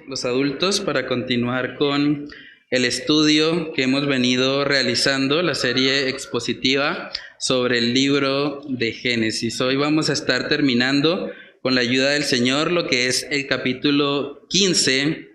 los adultos para continuar con el estudio que hemos venido realizando, la serie expositiva sobre el libro de Génesis. Hoy vamos a estar terminando con la ayuda del Señor lo que es el capítulo 15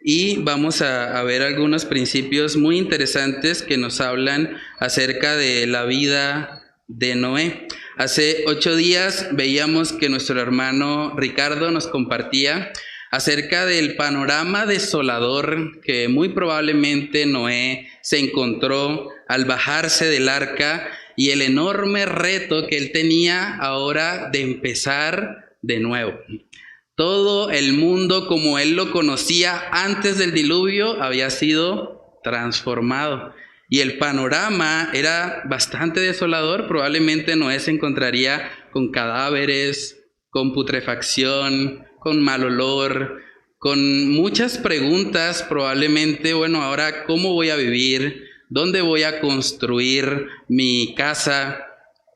y vamos a ver algunos principios muy interesantes que nos hablan acerca de la vida de Noé. Hace 8 días veíamos que nuestro hermano Ricardo nos compartía acerca del panorama desolador que muy probablemente Noé se encontró al bajarse del arca y el enorme reto que él tenía ahora de empezar de nuevo. Todo el mundo como él lo conocía antes del diluvio había sido transformado. Y el panorama era bastante desolador. Probablemente Noé se encontraría con cadáveres, con putrefacción, con mal olor, con muchas preguntas. Probablemente, bueno, ahora ¿cómo voy a vivir? ¿Dónde voy a construir mi casa?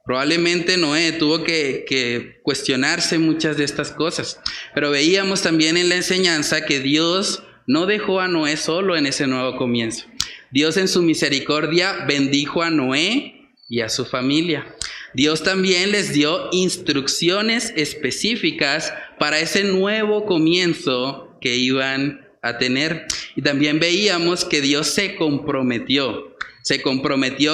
Probablemente Noé tuvo que cuestionarse muchas de estas cosas. Pero veíamos también en la enseñanza que Dios no dejó a Noé solo en ese nuevo comienzo. Dios en su misericordia bendijo a Noé y a su familia. Dios también les dio instrucciones específicas para ese nuevo comienzo que iban a tener. Y también veíamos que Dios se comprometió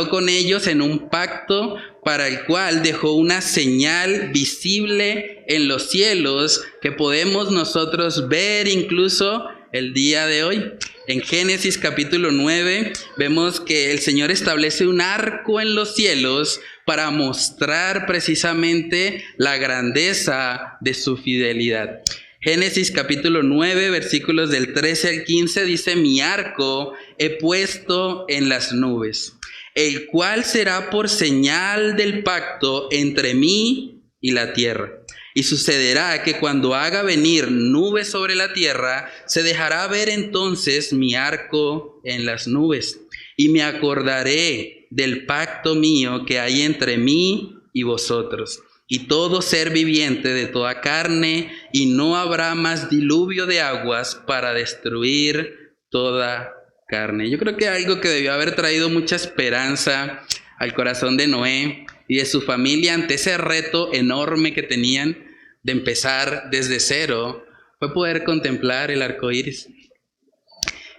con ellos en un pacto para el cual dejó una señal visible en los cielos que podemos nosotros ver incluso el día de hoy. En Génesis capítulo 9 vemos que el Señor establece un arco en los cielos para mostrar precisamente la grandeza de su fidelidad. Génesis capítulo 9 versículos del 13 al 15 dice: mi arco he puesto en las nubes, el cual será por señal del pacto entre mí y la tierra. Y sucederá que cuando haga venir nubes sobre la tierra, se dejará ver entonces mi arco en las nubes. Y me acordaré del pacto mío que hay entre mí y vosotros, y todo ser viviente de toda carne, y no habrá más diluvio de aguas para destruir toda carne. Yo creo que algo que debió haber traído mucha esperanza al corazón de Noé y de su familia ante ese reto enorme que tenían de empezar desde cero, fue poder contemplar el arco iris.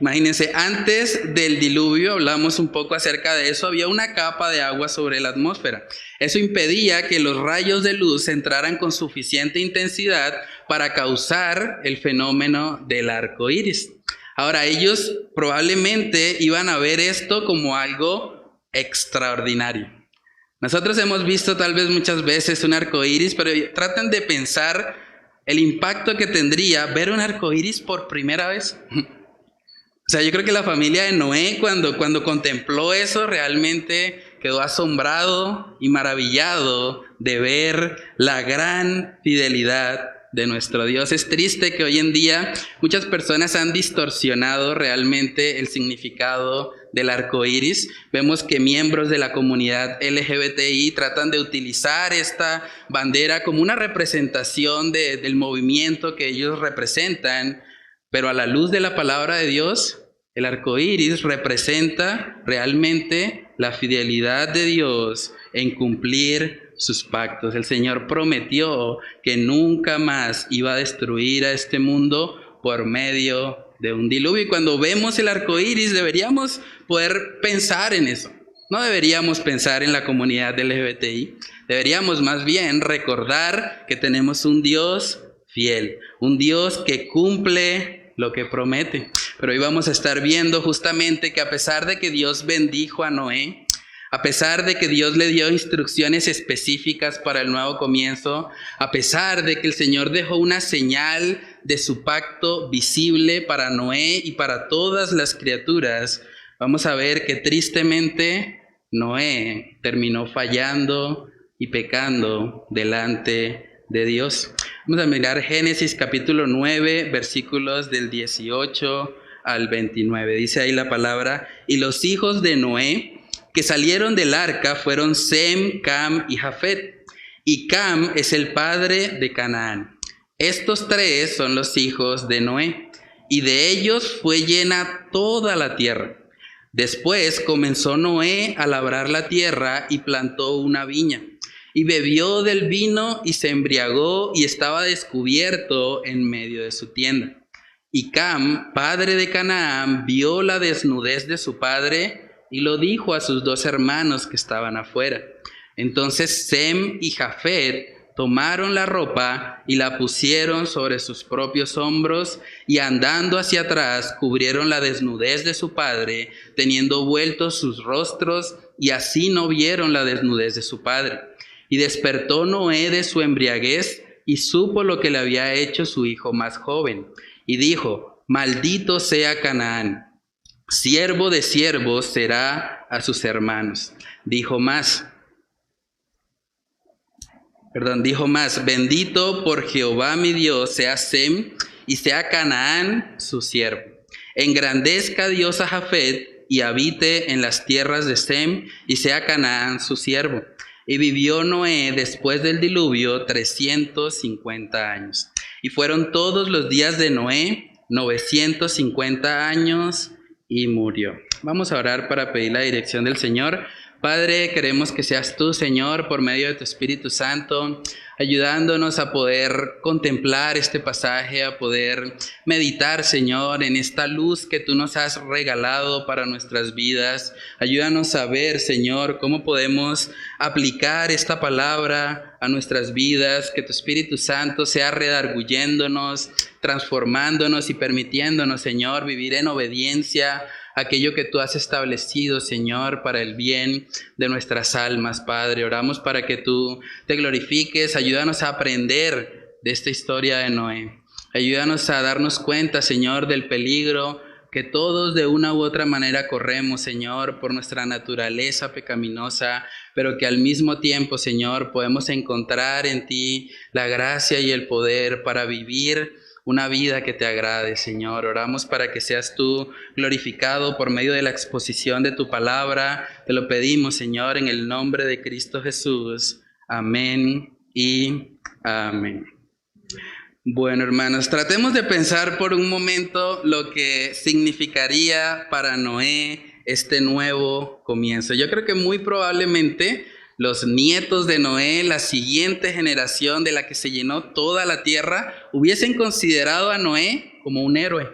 Imagínense, antes del diluvio, hablamos un poco acerca de eso, había una capa de agua sobre la atmósfera. Eso impedía que los rayos de luz entraran con suficiente intensidad para causar el fenómeno del arco iris. Ahora, ellos probablemente iban a ver esto como algo extraordinario. Nosotros hemos visto tal vez muchas veces un arco iris, pero traten de pensar el impacto que tendría ver un arco iris por primera vez. O sea, yo creo que la familia de Noé cuando contempló eso realmente quedó asombrado y maravillado de ver la gran fidelidad de nuestro Dios. Es triste que hoy en día muchas personas han distorsionado realmente el significado del arco iris. Vemos que miembros de la comunidad LGBTI tratan de utilizar esta bandera como una representación del movimiento que ellos representan, pero a la luz de la palabra de Dios, el arco iris representa realmente la fidelidad de Dios en cumplir sus pactos. El Señor prometió que nunca más iba a destruir a este mundo por medio de un diluvio. Y cuando vemos el arco iris deberíamos poder pensar en eso. No deberíamos pensar en la comunidad LGBTI. Deberíamos más bien recordar que tenemos un Dios fiel, un Dios que cumple lo que promete. Pero hoy vamos a estar viendo justamente que a pesar de que Dios bendijo a Noé, a pesar de que Dios le dio instrucciones específicas para el nuevo comienzo, a pesar de que el Señor dejó una señal de su pacto visible para Noé y para todas las criaturas, vamos a ver que tristemente Noé terminó fallando y pecando delante de Dios. Vamos a mirar Génesis capítulo 9, versículos del 18 al 29. Dice ahí la palabra: y los hijos de Noé que salieron del arca fueron Sem, Cam y Jafet. Y Cam es el padre de Canaán. Estos tres son los hijos de Noé. y de ellos fue llena toda la tierra. Después comenzó Noé a labrar la tierra y plantó una viña, y bebió del vino y se embriagó y estaba descubierto en medio de su tienda. Y Cam, padre de Canaán, vio la desnudez de su padre y lo dijo a sus 2 hermanos que estaban afuera. Entonces Sem y Jafet tomaron la ropa y la pusieron sobre sus propios hombros y andando hacia atrás cubrieron la desnudez de su padre, teniendo vueltos sus rostros, y así no vieron la desnudez de su padre. Y despertó Noé de su embriaguez y supo lo que le había hecho su hijo más joven. Y dijo: maldito sea Canaán, siervo de siervos será a sus hermanos. Dijo más, bendito por Jehová mi Dios sea Sem y sea Canaán su siervo. Engrandezca Dios a Jafet y habite en las tierras de Sem y sea Canaán su siervo. Y vivió Noé después del diluvio 350 años. Y fueron todos los días de Noé 950 años y murió. Vamos a orar para pedir la dirección del Señor. Padre, queremos que seas tú, Señor, por medio de tu Espíritu Santo, ayudándonos a poder contemplar este pasaje, a poder meditar, Señor, en esta luz que tú nos has regalado para nuestras vidas. Ayúdanos a ver, Señor, cómo podemos aplicar esta palabra a nuestras vidas, que tu Espíritu Santo sea redarguyéndonos, transformándonos y permitiéndonos, Señor, vivir en obediencia aquello que tú has establecido, Señor, para el bien de nuestras almas, Padre. Oramos para que tú te glorifiques. Ayúdanos a aprender de esta historia de Noé. Ayúdanos a darnos cuenta, Señor, del peligro que todos de una u otra manera corremos, Señor, por nuestra naturaleza pecaminosa, pero que al mismo tiempo, Señor, podemos encontrar en ti la gracia y el poder para vivir una vida que te agrade, Señor. Oramos para que seas tú glorificado por medio de la exposición de tu palabra. Te lo pedimos, Señor, en el nombre de Cristo Jesús. Amén y amén. Bueno, hermanos, tratemos de pensar por un momento lo que significaría para Noé este nuevo comienzo. Yo creo que muy probablemente los nietos de Noé, la siguiente generación de la que se llenó toda la tierra, hubiesen considerado a Noé como un héroe.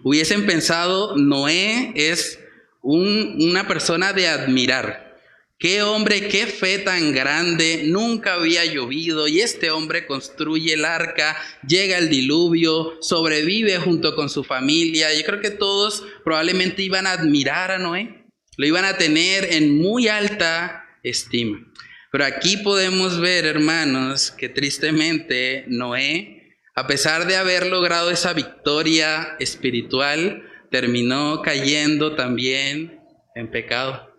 Hubiesen pensado: Noé es una persona de admirar. Qué hombre, qué fe tan grande, nunca había llovido y este hombre construye el arca, llega el diluvio, sobrevive junto con su familia. Yo creo que todos probablemente iban a admirar a Noé, lo iban a tener en muy alta estima. Pero aquí podemos ver, hermanos, que tristemente Noé, a pesar de haber logrado esa victoria espiritual, terminó cayendo también en pecado.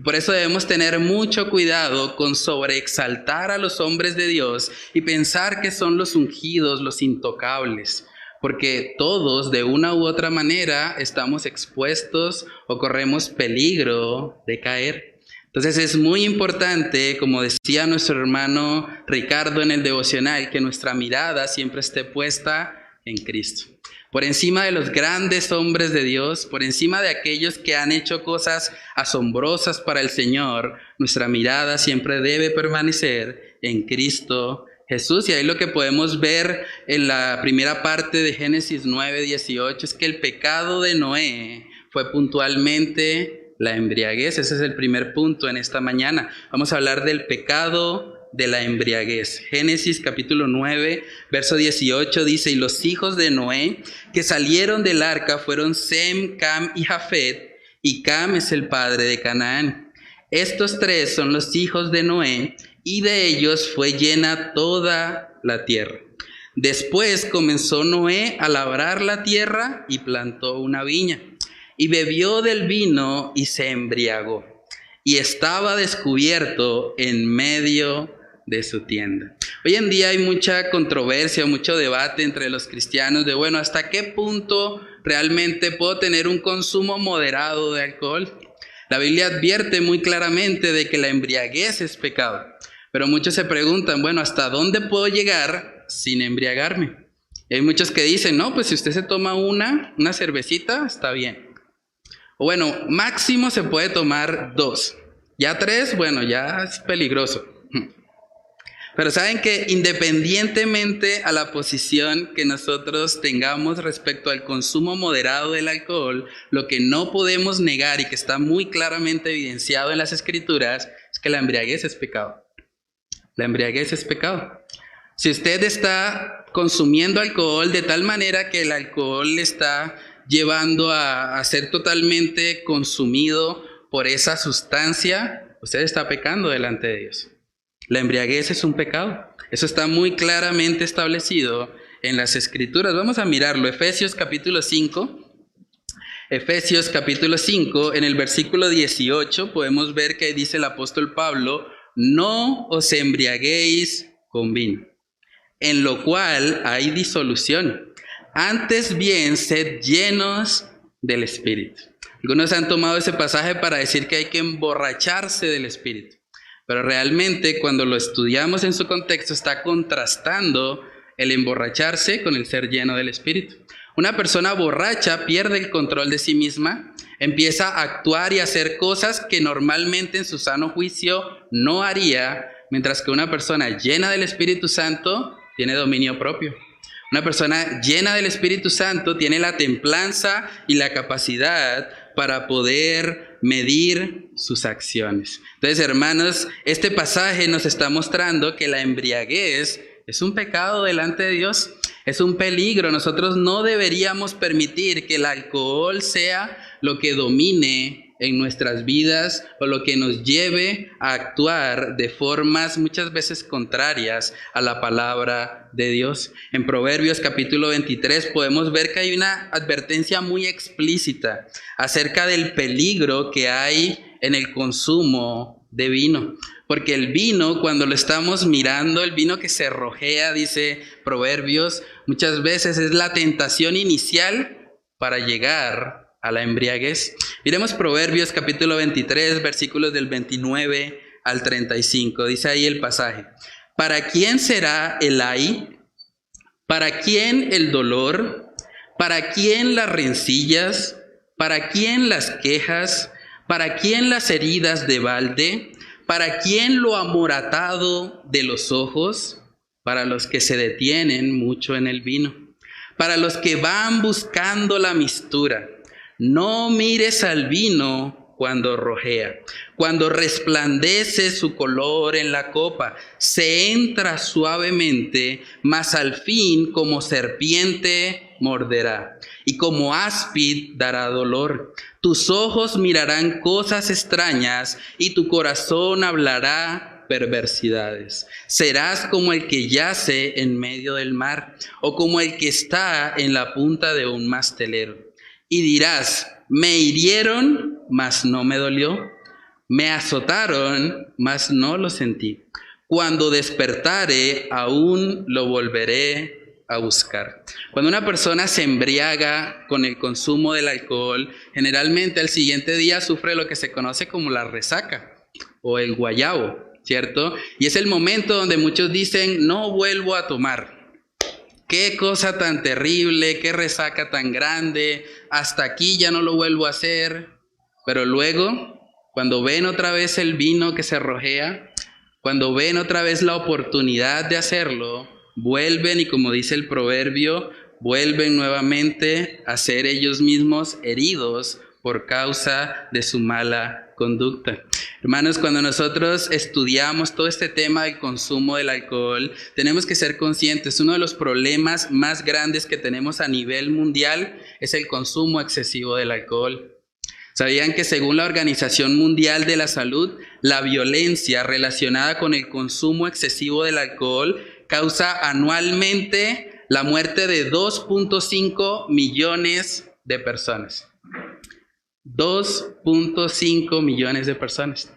Por eso debemos tener mucho cuidado con sobreexaltar a los hombres de Dios y pensar que son los ungidos, los intocables, porque todos de una u otra manera estamos expuestos o corremos peligro de caer. Entonces es muy importante, como decía nuestro hermano Ricardo en el devocional, que nuestra mirada siempre esté puesta en Cristo. Por encima de los grandes hombres de Dios, por encima de aquellos que han hecho cosas asombrosas para el Señor, nuestra mirada siempre debe permanecer en Cristo Jesús. Y ahí lo que podemos ver en la primera parte de Génesis 9:18 es que el pecado de Noé fue puntualmente la embriaguez. Ese es el primer punto en esta mañana. Vamos a hablar del pecado de la embriaguez. Génesis capítulo 9, verso 18 dice: y los hijos de Noé que salieron del arca fueron Sem, Cam y Jafet, y Cam es el padre de Canaán. Estos tres son los hijos de Noé, y de ellos fue llena toda la tierra. Después comenzó Noé a labrar la tierra y plantó una viña, y bebió del vino y se embriagó, y estaba descubierto en medio de su tienda. Hoy en día hay mucha controversia, mucho debate entre los cristianos de, bueno, ¿hasta qué punto realmente puedo tener un consumo moderado de alcohol? La Biblia advierte muy claramente de que la embriaguez es pecado, pero muchos se preguntan, bueno, ¿hasta dónde puedo llegar sin embriagarme? Y hay muchos que dicen, no, pues si usted se toma una cervecita, está bien. O bueno, máximo se puede tomar 2. Ya 3, bueno, ya es peligroso. Pero saben que independientemente a la posición que nosotros tengamos respecto al consumo moderado del alcohol, lo que no podemos negar y que está muy claramente evidenciado en las Escrituras es que la embriaguez es pecado. La embriaguez es pecado. Si usted está consumiendo alcohol de tal manera que el alcohol le está llevando a ser totalmente consumido por esa sustancia, usted está pecando delante de Dios. La embriaguez es un pecado. Eso está muy claramente establecido en las Escrituras. Vamos a mirarlo. Efesios capítulo 5. Efesios capítulo 5, en el versículo 18, podemos ver que dice el apóstol Pablo, no os embriaguéis con vino, en lo cual hay disolución. Antes bien, sed llenos del Espíritu. Algunos han tomado ese pasaje para decir que hay que emborracharse del Espíritu. Pero realmente cuando lo estudiamos en su contexto está contrastando el emborracharse con el ser lleno del Espíritu. Una persona borracha pierde el control de sí misma, empieza a actuar y hacer cosas que normalmente en su sano juicio no haría, mientras que una persona llena del Espíritu Santo tiene dominio propio. Una persona llena del Espíritu Santo tiene la templanza y la capacidad para poder medir sus acciones. Entonces, hermanos, este pasaje nos está mostrando que la embriaguez es un pecado delante de Dios, es un peligro. Nosotros no deberíamos permitir que el alcohol sea lo que domine en nuestras vidas o lo que nos lleve a actuar de formas muchas veces contrarias a la palabra de Dios. En Proverbios capítulo 23 podemos ver que hay una advertencia muy explícita acerca del peligro que hay en el consumo de vino. Porque el vino, cuando lo estamos mirando, el vino que se rojea, dice Proverbios, muchas veces es la tentación inicial para llegar a la embriaguez. Miremos Proverbios capítulo 23, versículos del 29 al 35. Dice ahí el pasaje. ¿Para quién será el ay? ¿Para quién el dolor? ¿Para quién las rencillas? ¿Para quién las quejas? ¿Para quién las heridas de balde? ¿Para quién lo amoratado de los ojos? Para los que se detienen mucho en el vino. Para los que van buscando la mistura. No mires al vino cuando rojea, cuando resplandece su color en la copa, se entra suavemente, mas al fin como serpiente morderá, y como áspid dará dolor. Tus ojos mirarán cosas extrañas, y tu corazón hablará perversidades. Serás como el que yace en medio del mar, o como el que está en la punta de un mastelero. Y dirás, me hirieron, mas no me dolió. Me azotaron, mas no lo sentí. Cuando despertare, aún lo volveré a buscar. Cuando una persona se embriaga con el consumo del alcohol, generalmente al siguiente día sufre lo que se conoce como la resaca o el guayabo, ¿cierto? Y es el momento donde muchos dicen, no vuelvo a tomar. Qué cosa tan terrible, qué resaca tan grande, hasta aquí ya no lo vuelvo a hacer. Pero luego, cuando ven otra vez el vino que se rojea, cuando ven otra vez la oportunidad de hacerlo, vuelven y como dice el proverbio, vuelven nuevamente a ser ellos mismos heridos por causa de su mala conducta. Hermanos, cuando nosotros estudiamos todo este tema del consumo del alcohol, tenemos que ser conscientes, uno de los problemas más grandes que tenemos a nivel mundial es el consumo excesivo del alcohol. ¿Sabían que según la Organización Mundial de la Salud, la violencia relacionada con el consumo excesivo del alcohol causa anualmente la muerte de 2.5 millones de personas? 2.5 millones de personas.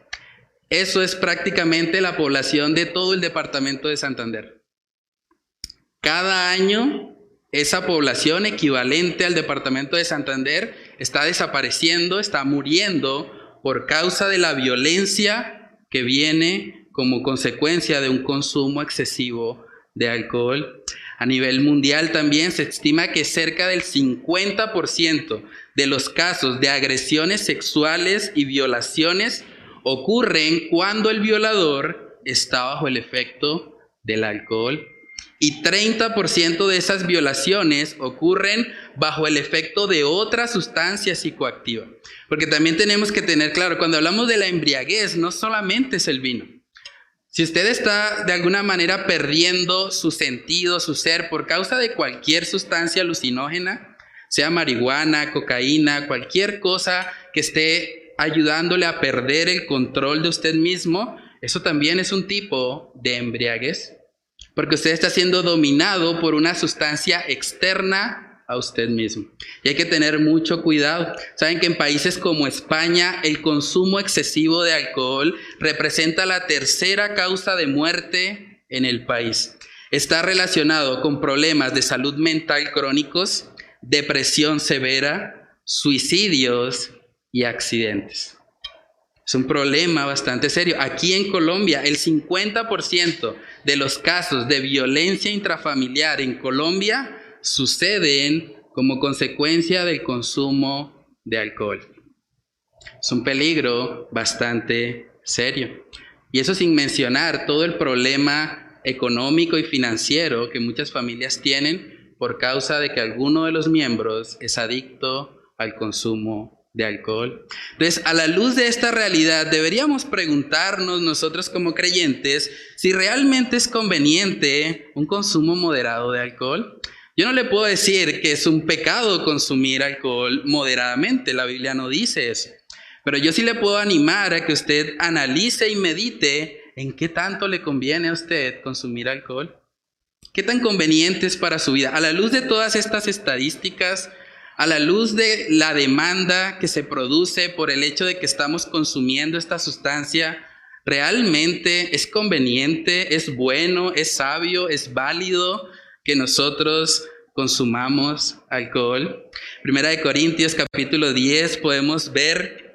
Eso es prácticamente la población de todo el departamento de Santander. Cada año, esa población equivalente al departamento de Santander está desapareciendo, está muriendo por causa de la violencia que viene como consecuencia de un consumo excesivo de alcohol. A nivel mundial también se estima que cerca del 50% de los casos de agresiones sexuales y violaciones ocurren cuando el violador está bajo el efecto del alcohol. Y 30% de esas violaciones ocurren bajo el efecto de otra sustancia psicoactiva. Porque también tenemos que tener claro, cuando hablamos de la embriaguez, no solamente es el vino. Si usted está de alguna manera perdiendo su sentido, su ser, por causa de cualquier sustancia alucinógena, sea marihuana, cocaína, cualquier cosa que esté ayudándole a perder el control de usted mismo, eso también es un tipo de embriaguez. Porque usted está siendo dominado por una sustancia externa a usted mismo. Y hay que tener mucho cuidado. Saben que en países como España, el consumo excesivo de alcohol representa la tercera causa de muerte en el país. Está relacionado con problemas de salud mental crónicos, depresión severa, suicidios y accidentes. Es un problema bastante serio. Aquí en Colombia, el 50% de los casos de violencia intrafamiliar en Colombia suceden como consecuencia del consumo de alcohol. Es un peligro bastante serio. Y eso sin mencionar todo el problema económico y financiero que muchas familias tienen por causa de que alguno de los miembros es adicto al consumo de alcohol. Entonces, a la luz de esta realidad, deberíamos preguntarnos nosotros como creyentes si realmente es conveniente un consumo moderado de alcohol. Yo no le puedo decir que es un pecado consumir alcohol moderadamente, la Biblia no dice eso. Pero yo sí le puedo animar a que usted analice y medite en qué tanto le conviene a usted consumir alcohol. ¿Qué tan conveniente es para su vida? A la luz de todas estas estadísticas, a la luz de la demanda que se produce por el hecho de que estamos consumiendo esta sustancia, ¿realmente es conveniente, es bueno, es sabio, es válido que nosotros consumamos alcohol? Primera de Corintios capítulo 10 podemos ver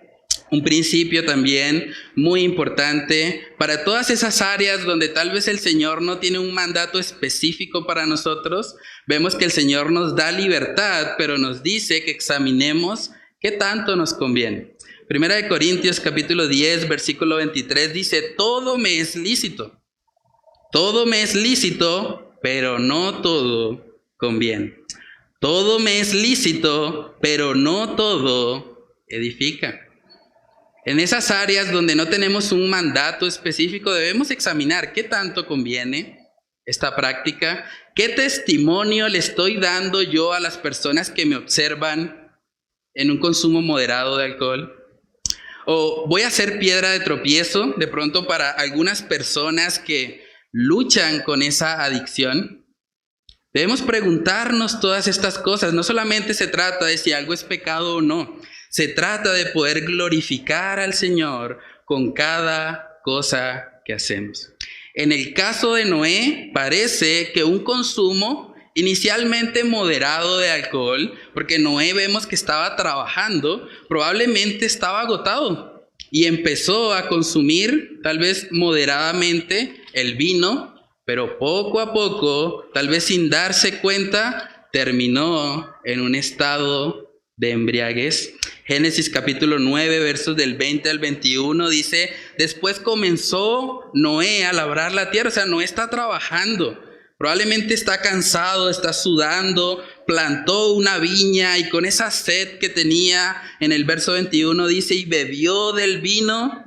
un principio también muy importante para todas esas áreas donde tal vez el Señor no tiene un mandato específico para nosotros. Vemos que el Señor nos da libertad, pero nos dice que examinemos qué tanto nos conviene. Primera de Corintios capítulo 10, versículo 23 dice: todo me es lícito, pero no todo conviene. Todo me es lícito, pero no todo edifica. En esas áreas donde no tenemos un mandato específico, debemos examinar qué tanto conviene esta práctica, qué testimonio le estoy dando yo a las personas que me observan en un consumo moderado de alcohol. O voy a ser piedra de tropiezo de pronto para algunas personas que luchan con esa adicción. Debemos preguntarnos todas estas cosas. No solamente se trata de si algo es pecado o no. Se trata de poder glorificar al Señor con cada cosa que hacemos. En el caso de Noé, parece que un consumo inicialmente moderado de alcohol, porque Noé vemos que estaba trabajando, probablemente estaba agotado y empezó a consumir tal vez moderadamente el vino, pero poco a poco, tal vez sin darse cuenta, terminó en un estado de embriaguez. Génesis capítulo 9, versos del 20 al 21 dice: después comenzó Noé a labrar la tierra. O sea, Noé está trabajando, probablemente está cansado, está sudando, plantó una viña y con esa sed que tenía, en el verso 21 dice: y bebió del vino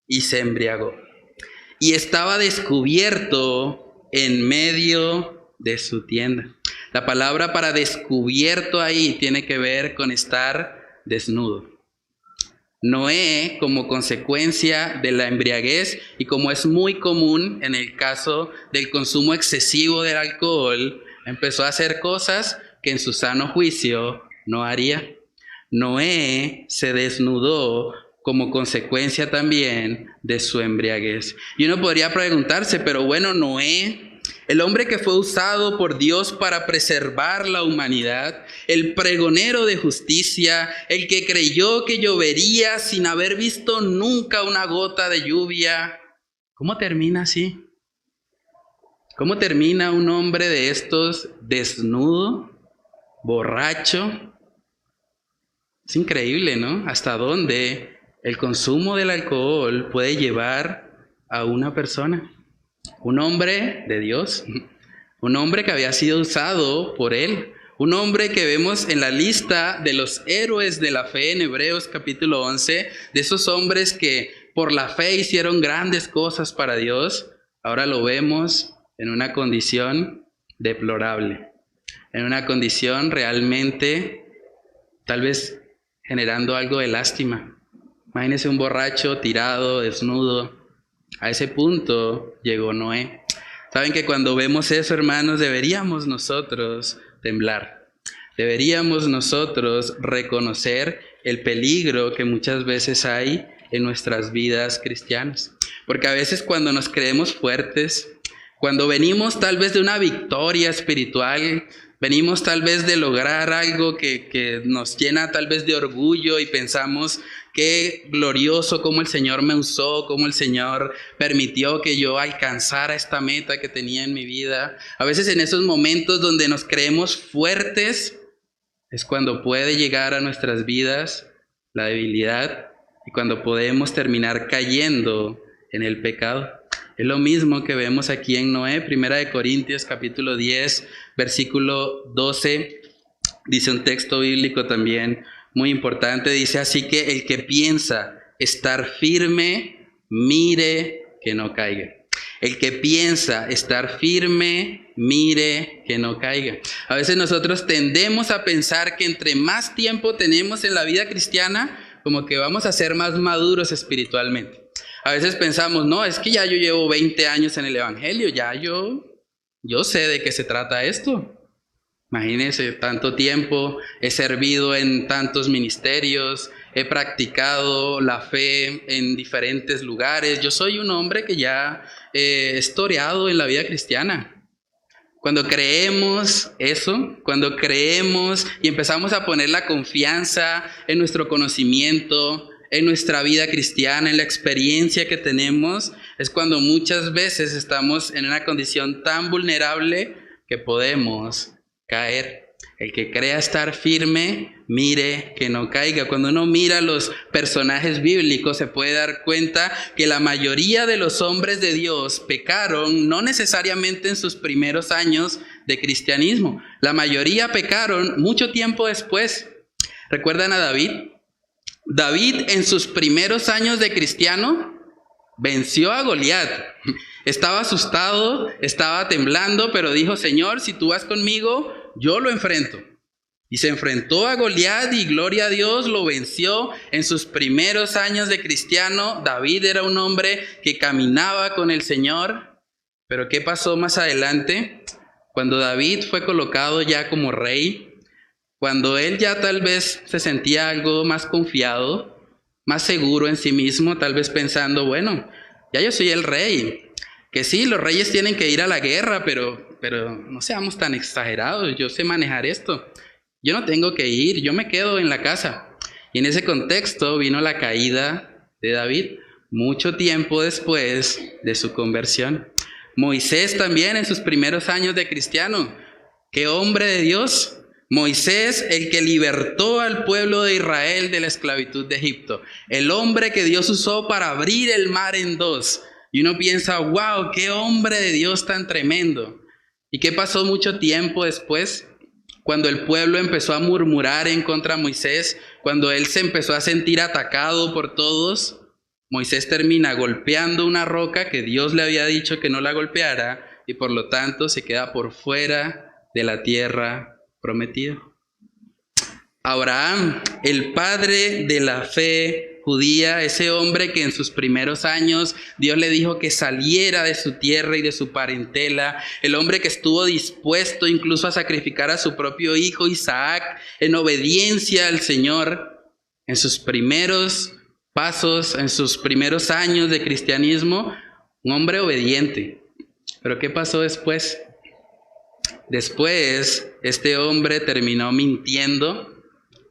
y se embriagó. Y estaba descubierto en medio de su tienda. La palabra para descubierto ahí tiene que ver con estar desnudo. Noé, como consecuencia de la embriaguez y como es muy común en el caso del consumo excesivo del alcohol, empezó a hacer cosas que en su sano juicio no haría. Noé se desnudó como consecuencia también de su embriaguez. Y uno podría preguntarse, pero bueno, Noé, el hombre que fue usado por Dios para preservar la humanidad, el pregonero de justicia, el que creyó que llovería sin haber visto nunca una gota de lluvia, ¿cómo termina así? ¿Cómo termina un hombre de estos desnudo, borracho? Es increíble, ¿no? Hasta dónde el consumo del alcohol puede llevar a una persona. Un hombre de Dios, un hombre que había sido usado por él, un hombre que vemos en la lista de los héroes de la fe en Hebreos capítulo 11, de esos hombres que por la fe hicieron grandes cosas para Dios. Ahora lo vemos en una condición deplorable, en una condición realmente, tal vez generando algo de lástima. Imagínense un borracho tirado, desnudo. A ese punto llegó Noé. Saben que cuando vemos eso, hermanos, deberíamos nosotros temblar. Deberíamos nosotros reconocer el peligro que muchas veces hay en nuestras vidas cristianas. Porque a veces cuando nos creemos fuertes, cuando venimos tal vez de una victoria espiritual, venimos tal vez de lograr algo que nos llena tal vez de orgullo y pensamos qué glorioso cómo el Señor me usó, cómo el Señor permitió que yo alcanzara esta meta que tenía en mi vida. A veces en esos momentos donde nos creemos fuertes es cuando puede llegar a nuestras vidas la debilidad y cuando podemos terminar cayendo en el pecado. Es lo mismo que vemos aquí en Noé. Primera de Corintios capítulo 10, versículo 12, dice un texto bíblico también muy importante. Dice, así que el que piensa estar firme, mire que no caiga. El que piensa estar firme, mire que no caiga. A veces nosotros tendemos a pensar que entre más tiempo tenemos en la vida cristiana, como que vamos a ser más maduros espiritualmente. A veces pensamos, no, es que ya yo llevo 20 años en el Evangelio, ya yo sé de qué se trata esto. Imagínense, tanto tiempo, he servido en tantos ministerios, he practicado la fe en diferentes lugares. Yo soy un hombre que ya he historiado en la vida cristiana. Cuando creemos eso, cuando creemos y empezamos a poner la confianza en nuestro conocimiento, en nuestra vida cristiana, en la experiencia que tenemos, es cuando muchas veces estamos en una condición tan vulnerable que podemos caer. El que crea estar firme, mire que no caiga. Cuando uno mira los personajes bíblicos, se puede dar cuenta que la mayoría de los hombres de Dios pecaron, no necesariamente en sus primeros años de cristianismo. La mayoría pecaron mucho tiempo después. ¿Recuerdan a David? David en sus primeros años de cristiano venció a Goliat. Estaba asustado, estaba temblando, pero dijo, Señor, si tú vas conmigo, yo lo enfrento. Y se enfrentó a Goliat y gloria a Dios, lo venció en sus primeros años de cristiano. David era un hombre que caminaba con el Señor. Pero ¿qué pasó más adelante? Cuando David fue colocado ya como rey, cuando él ya tal vez se sentía algo más confiado, más seguro en sí mismo, tal vez pensando, bueno, ya yo soy el rey, que sí, los reyes tienen que ir a la guerra, pero no seamos tan exagerados, yo sé manejar esto, yo no tengo que ir, yo me quedo en la casa. Y en ese contexto vino la caída de David, mucho tiempo después de su conversión. Moisés también en sus primeros años de cristiano, qué hombre de Dios. Moisés, el que libertó al pueblo de Israel de la esclavitud de Egipto. El hombre que Dios usó para abrir el mar en dos. Y uno piensa, wow, qué hombre de Dios tan tremendo. ¿Y qué pasó mucho tiempo después? Cuando el pueblo empezó a murmurar en contra de Moisés, cuando él se empezó a sentir atacado por todos, Moisés termina golpeando una roca que Dios le había dicho que no la golpeara y por lo tanto se queda por fuera de la tierra prometido. Abraham, el padre de la fe judía, ese hombre que en sus primeros años Dios le dijo que saliera de su tierra y de su parentela, el hombre que estuvo dispuesto incluso a sacrificar a su propio hijo Isaac en obediencia al Señor, en sus primeros pasos, en sus primeros años de cristianismo, un hombre obediente. Pero ¿qué pasó después? Después, este hombre terminó mintiendo,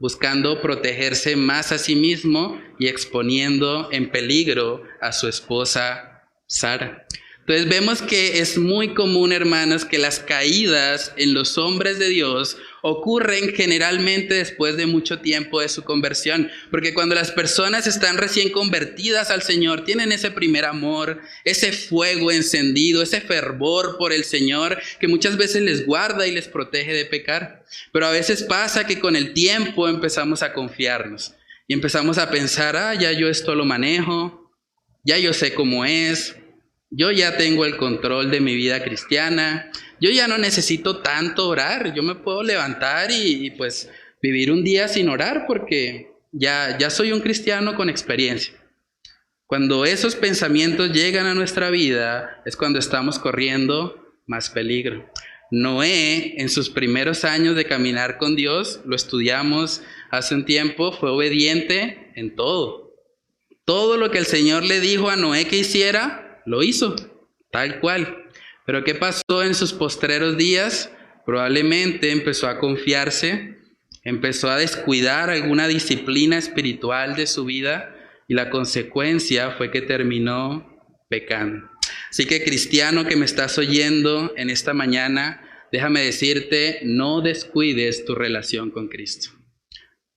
buscando protegerse más a sí mismo y exponiendo en peligro a su esposa Sara. Entonces vemos que es muy común, hermanos, que las caídas en los hombres de Dios ocurren generalmente después de mucho tiempo de su conversión. Porque cuando las personas están recién convertidas al Señor, tienen ese primer amor, ese fuego encendido, ese fervor por el Señor que muchas veces les guarda y les protege de pecar. Pero a veces pasa que con el tiempo empezamos a confiarnos y empezamos a pensar, ya yo esto lo manejo, ya yo sé cómo es. Yo ya tengo el control de mi vida cristiana. Yo ya no necesito tanto orar. Yo me puedo levantar y pues vivir un día sin orar porque ya soy un cristiano con experiencia. Cuando esos pensamientos llegan a nuestra vida es cuando estamos corriendo más peligro. Noé, en sus primeros años de caminar con Dios, lo estudiamos hace un tiempo, fue obediente en todo. Todo lo que el Señor le dijo a Noé que hiciera, lo hizo, tal cual. Pero ¿qué pasó en sus postreros días? Probablemente empezó a confiarse, empezó a descuidar alguna disciplina espiritual de su vida y la consecuencia fue que terminó pecando. Así que, cristiano que me estás oyendo en esta mañana, déjame decirte, no descuides tu relación con Cristo.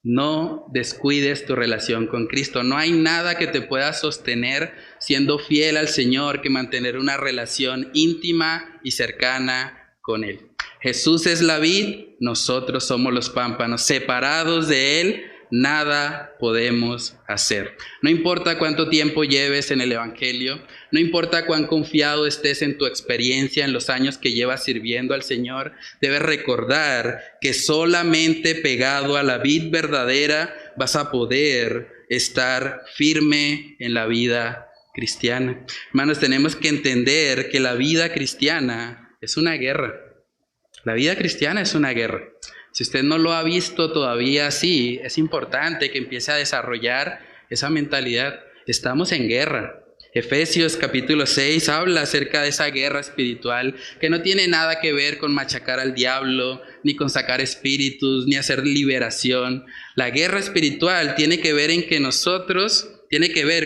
No descuides tu relación con Cristo. No hay nada que te pueda sostener siendo fiel al Señor que mantener una relación íntima y cercana con Él. Jesús es la vid, nosotros somos los pámpanos. Separados de Él, nada podemos hacer. No importa cuánto tiempo lleves en el Evangelio, no importa cuán confiado estés en tu experiencia, en los años que llevas sirviendo al Señor, debes recordar que solamente pegado a la vid verdadera vas a poder estar firme en la vida cristiana. Hermanos, tenemos que entender que la vida cristiana es una guerra. La vida cristiana es una guerra. Si usted no lo ha visto todavía así, es importante que empiece a desarrollar esa mentalidad. Estamos en guerra. Efesios capítulo 6 habla acerca de esa guerra espiritual que no tiene nada que ver con machacar al diablo, ni con sacar espíritus, ni hacer liberación. La guerra espiritual tiene que ver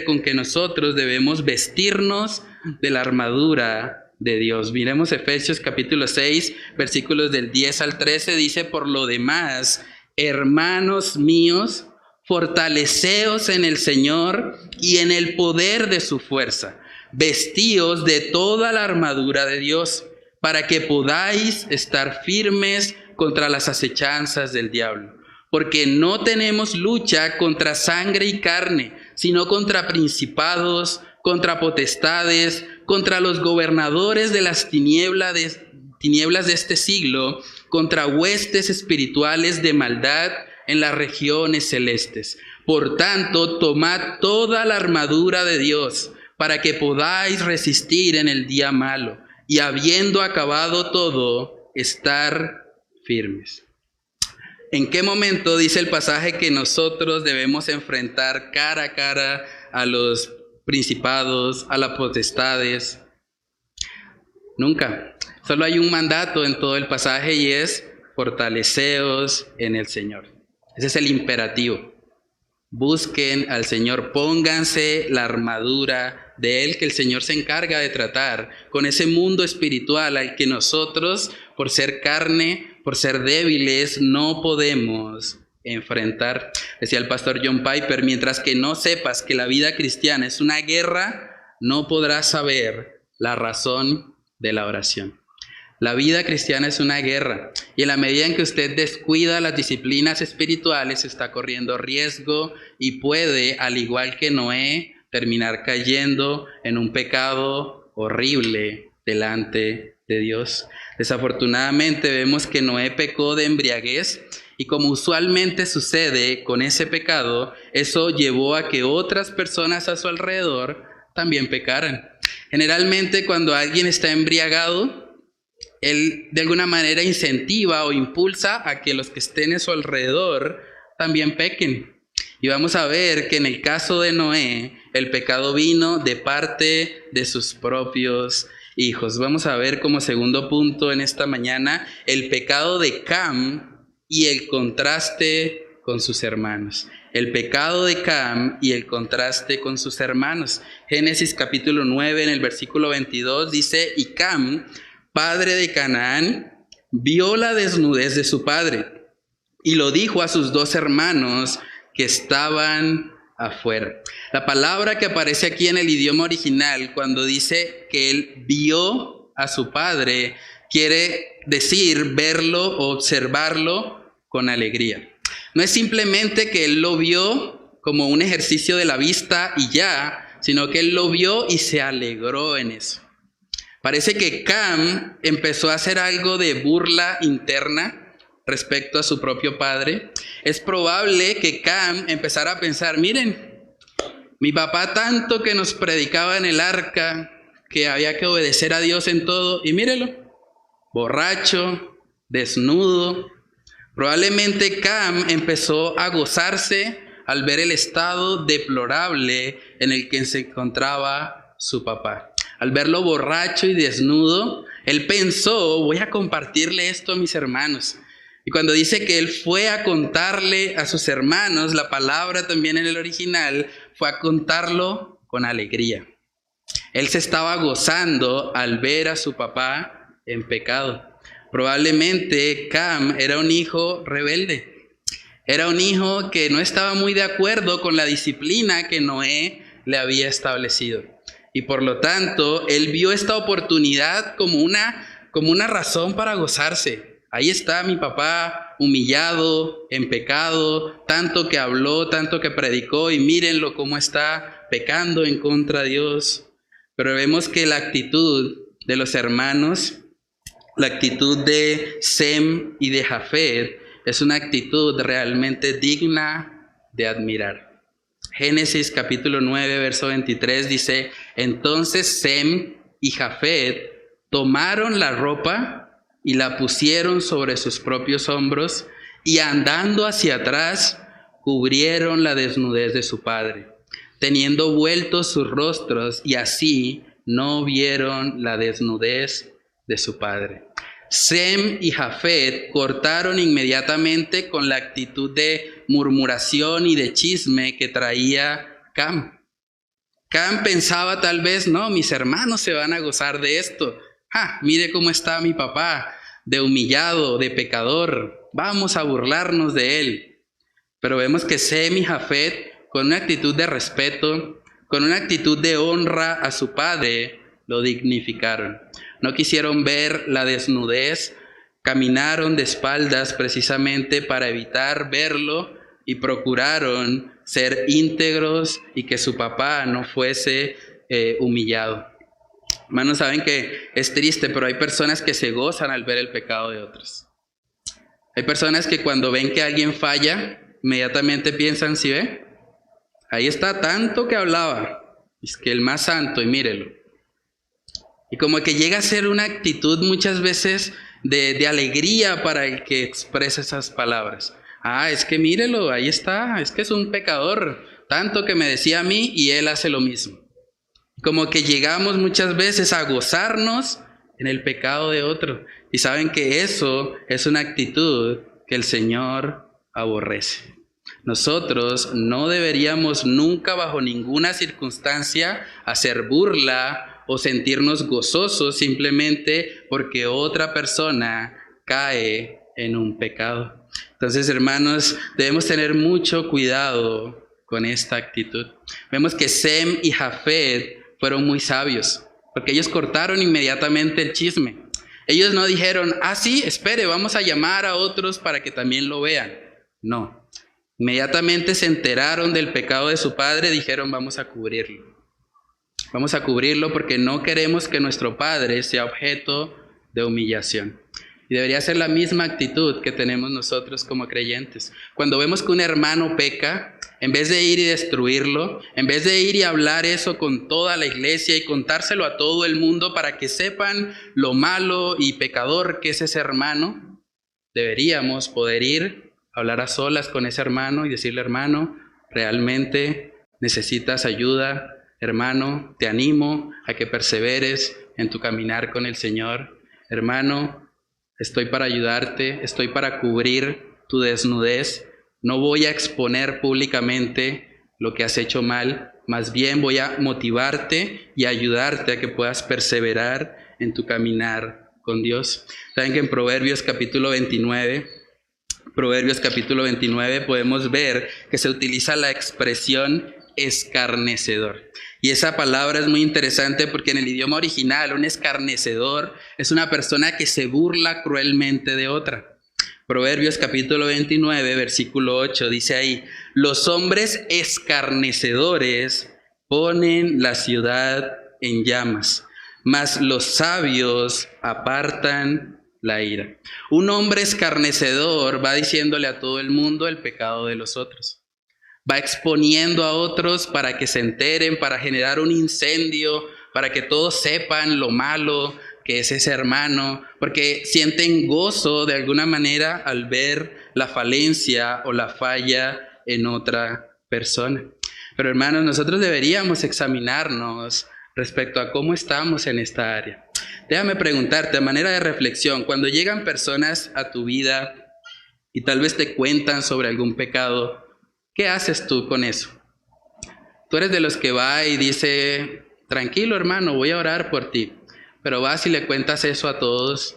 con que nosotros debemos vestirnos de la armadura de Dios. Miremos Efesios capítulo 6, versículos del 10 al 13, dice: por lo demás, hermanos míos, fortaleceos en el Señor y en el poder de su fuerza. Vestíos de toda la armadura de Dios, para que podáis estar firmes contra las acechanzas del diablo. Porque no tenemos lucha contra sangre y carne, sino contra principados, contra potestades, contra los gobernadores de las tinieblas de este siglo, contra huestes espirituales de maldad en las regiones celestes. Por tanto, tomad toda la armadura de Dios, para que podáis resistir en el día malo, y habiendo acabado todo, estar firmes. ¿En qué momento dice el pasaje que nosotros debemos enfrentar cara a cara a los principados, a las potestades? Nunca. Solo hay un mandato en todo el pasaje y es: fortaleceos en el Señor. Ese es el imperativo. Busquen al Señor, pónganse la armadura de Él, que el Señor se encarga de tratar con ese mundo espiritual al que nosotros, por ser carne, por ser débiles, no podemos enfrentar. Decía el pastor John Piper: mientras que no sepas que la vida cristiana es una guerra, no podrás saber la razón de la oración. La vida cristiana es una guerra, y en la medida en que usted descuida las disciplinas espirituales, está corriendo riesgo y puede, al igual que Noé, terminar cayendo en un pecado horrible delante de Dios. Desafortunadamente vemos que Noé pecó de embriaguez, y como usualmente sucede con ese pecado, eso llevó a que otras personas a su alrededor también pecaran. Generalmente cuando alguien está embriagado, él de alguna manera incentiva o impulsa a que los que estén a su alrededor también pequen. Y vamos a ver que en el caso de Noé, el pecado vino de parte de sus propios hijos. Vamos a ver como segundo punto en esta mañana el pecado de Cam y el contraste con sus hermanos. El pecado de Cam y el contraste con sus hermanos. Génesis capítulo 9 en el versículo 22 dice: y Cam, padre de Canaán, vio la desnudez de su padre y lo dijo a sus dos hermanos que estaban afuera. La palabra que aparece aquí en el idioma original cuando dice que él vio a su padre quiere decir verlo o observarlo con alegría. No es simplemente que él lo vio como un ejercicio de la vista y ya, sino que él lo vio y se alegró en eso. Parece que Cam empezó a hacer algo de burla interna respecto a su propio padre. Es probable que Cam empezara a pensar: miren, mi papá tanto que nos predicaba en el arca que había que obedecer a Dios en todo, y mírelo, borracho, desnudo. Probablemente Cam empezó a gozarse al ver el estado deplorable en el que se encontraba su papá. Al verlo borracho y desnudo, él pensó: voy a compartirle esto a mis hermanos. Y cuando dice que él fue a contarle a sus hermanos, la palabra también en el original fue a contarlo con alegría. Él se estaba gozando al ver a su papá en pecado. Probablemente Cam era un hijo rebelde. Era un hijo que no estaba muy de acuerdo con la disciplina que Noé le había establecido. Y por lo tanto, él vio esta oportunidad como una razón para gozarse. Ahí está mi papá humillado, en pecado, tanto que habló, tanto que predicó, y mírenlo cómo está pecando en contra de Dios. Pero vemos que la actitud de los hermanos, la actitud de Sem y de Jafet, es una actitud realmente digna de admirar. Génesis capítulo 9, verso 23 dice: entonces Sem y Jafet tomaron la ropa y la pusieron sobre sus propios hombros, y andando hacia atrás, cubrieron la desnudez de su padre, teniendo vueltos sus rostros, y así no vieron la desnudez de su padre. Sem y Jafet cortaron inmediatamente con la actitud de murmuración y de chisme que traía Cam. Cam pensaba tal vez: no, mis hermanos se van a gozar de esto. Mire cómo está mi papá, de humillado, de pecador. Vamos a burlarnos de él. Pero vemos que Sem y Jafet, con una actitud de respeto, con una actitud de honra a su padre, lo dignificaron. No quisieron ver la desnudez, caminaron de espaldas precisamente para evitar verlo, y procuraron ser íntegros y que su papá no fuese humillado. Hermanos, saben que es triste, pero hay personas que se gozan al ver el pecado de otros. Hay personas que cuando ven que alguien falla, inmediatamente piensan: ¿sí ve? Ahí está, tanto que hablaba, es que el más santo, y mírelo. Y como que llega a ser una actitud muchas veces de alegría para el que expresa esas palabras. Es que mírelo, ahí está, es que es un pecador, tanto que me decía a mí y él hace lo mismo. Como que llegamos muchas veces a gozarnos en el pecado de otro. Y saben que eso es una actitud que el Señor aborrece. Nosotros no deberíamos nunca, bajo ninguna circunstancia, hacer burla o sentirnos gozosos simplemente porque otra persona cae en un pecado. Entonces, hermanos, debemos tener mucho cuidado con esta actitud. Vemos que Sem y Jafet fueron muy sabios, porque ellos cortaron inmediatamente el chisme. Ellos no dijeron: sí, espere, vamos a llamar a otros para que también lo vean. No. Inmediatamente se enteraron del pecado de su padre, dijeron: vamos a cubrirlo. Vamos a cubrirlo porque no queremos que nuestro padre sea objeto de humillación. Y debería ser la misma actitud que tenemos nosotros como creyentes. Cuando vemos que un hermano peca, en vez de ir y destruirlo, en vez de ir y hablar eso con toda la iglesia y contárselo a todo el mundo para que sepan lo malo y pecador que es ese hermano, deberíamos poder ir, hablar a solas con ese hermano y decirle: hermano, realmente necesitas ayuda. Hermano, te animo a que perseveres en tu caminar con el Señor. Hermano, estoy para ayudarte, estoy para cubrir tu desnudez, No voy a exponer públicamente lo que has hecho mal, más bien voy a motivarte y ayudarte a que puedas perseverar en tu caminar con Dios. Saben que en Proverbios capítulo 29 podemos ver que se utiliza la expresión escarnecedor. Y esa palabra es muy interesante porque en el idioma original un escarnecedor es una persona que se burla cruelmente de otra. Proverbios capítulo 29, versículo 8 dice ahí: los hombres escarnecedores ponen la ciudad en llamas, mas los sabios apartan la ira. Un hombre escarnecedor va diciéndole a todo el mundo el pecado de los otros. Va exponiendo a otros para que se enteren, para generar un incendio, para que todos sepan lo malo que es ese hermano, porque sienten gozo de alguna manera al ver la falencia o la falla en otra persona. Pero hermanos, nosotros deberíamos examinarnos respecto a cómo estamos en esta área. Déjame preguntarte, a manera de reflexión, cuando llegan personas a tu vida y tal vez te cuentan sobre algún pecado, ¿qué haces tú con eso? Tú eres de los que va y dice: tranquilo hermano, voy a orar por ti. Pero vas y le cuentas eso a todos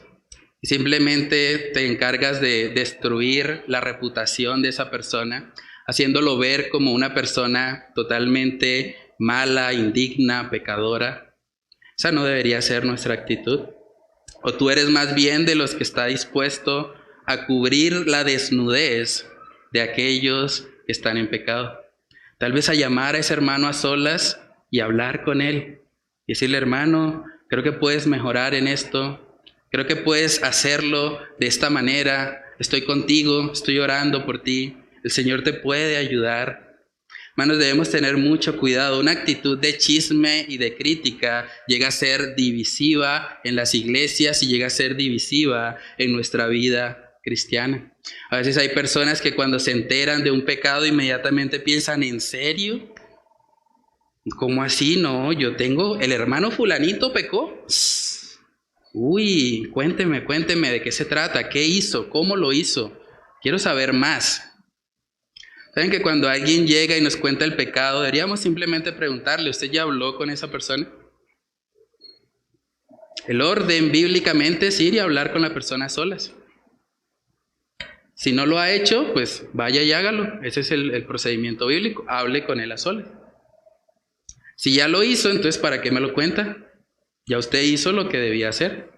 y simplemente te encargas de destruir la reputación de esa persona, haciéndolo ver como una persona totalmente mala, indigna, pecadora. Esa no debería ser nuestra actitud. O tú eres más bien de los que está dispuesto a cubrir la desnudez de aquellos que están en pecado. Tal vez a llamar a ese hermano a solas y hablar con él. Y decirle: hermano, creo que puedes mejorar en esto. Creo que puedes hacerlo de esta manera. Estoy contigo, estoy orando por ti. El Señor te puede ayudar. Hermanos, debemos tener mucho cuidado. Una actitud de chisme y de crítica llega a ser divisiva en las iglesias y llega a ser divisiva en nuestra vida cristiana. A veces hay personas que cuando se enteran de un pecado inmediatamente piensan: ¿en serio? ¿Cómo así? No, el hermano fulanito pecó. Uy, cuénteme de qué se trata, qué hizo, cómo lo hizo. Quiero saber más. ¿Saben que cuando alguien llega y nos cuenta el pecado, deberíamos simplemente preguntarle: ¿usted ya habló con esa persona? El orden bíblicamente es ir y hablar con la persona a solas. Si no lo ha hecho, pues vaya y hágalo. Ese es el procedimiento bíblico. Hable con él a solas. Si ya lo hizo, entonces ¿para qué me lo cuenta? Ya usted hizo lo que debía hacer.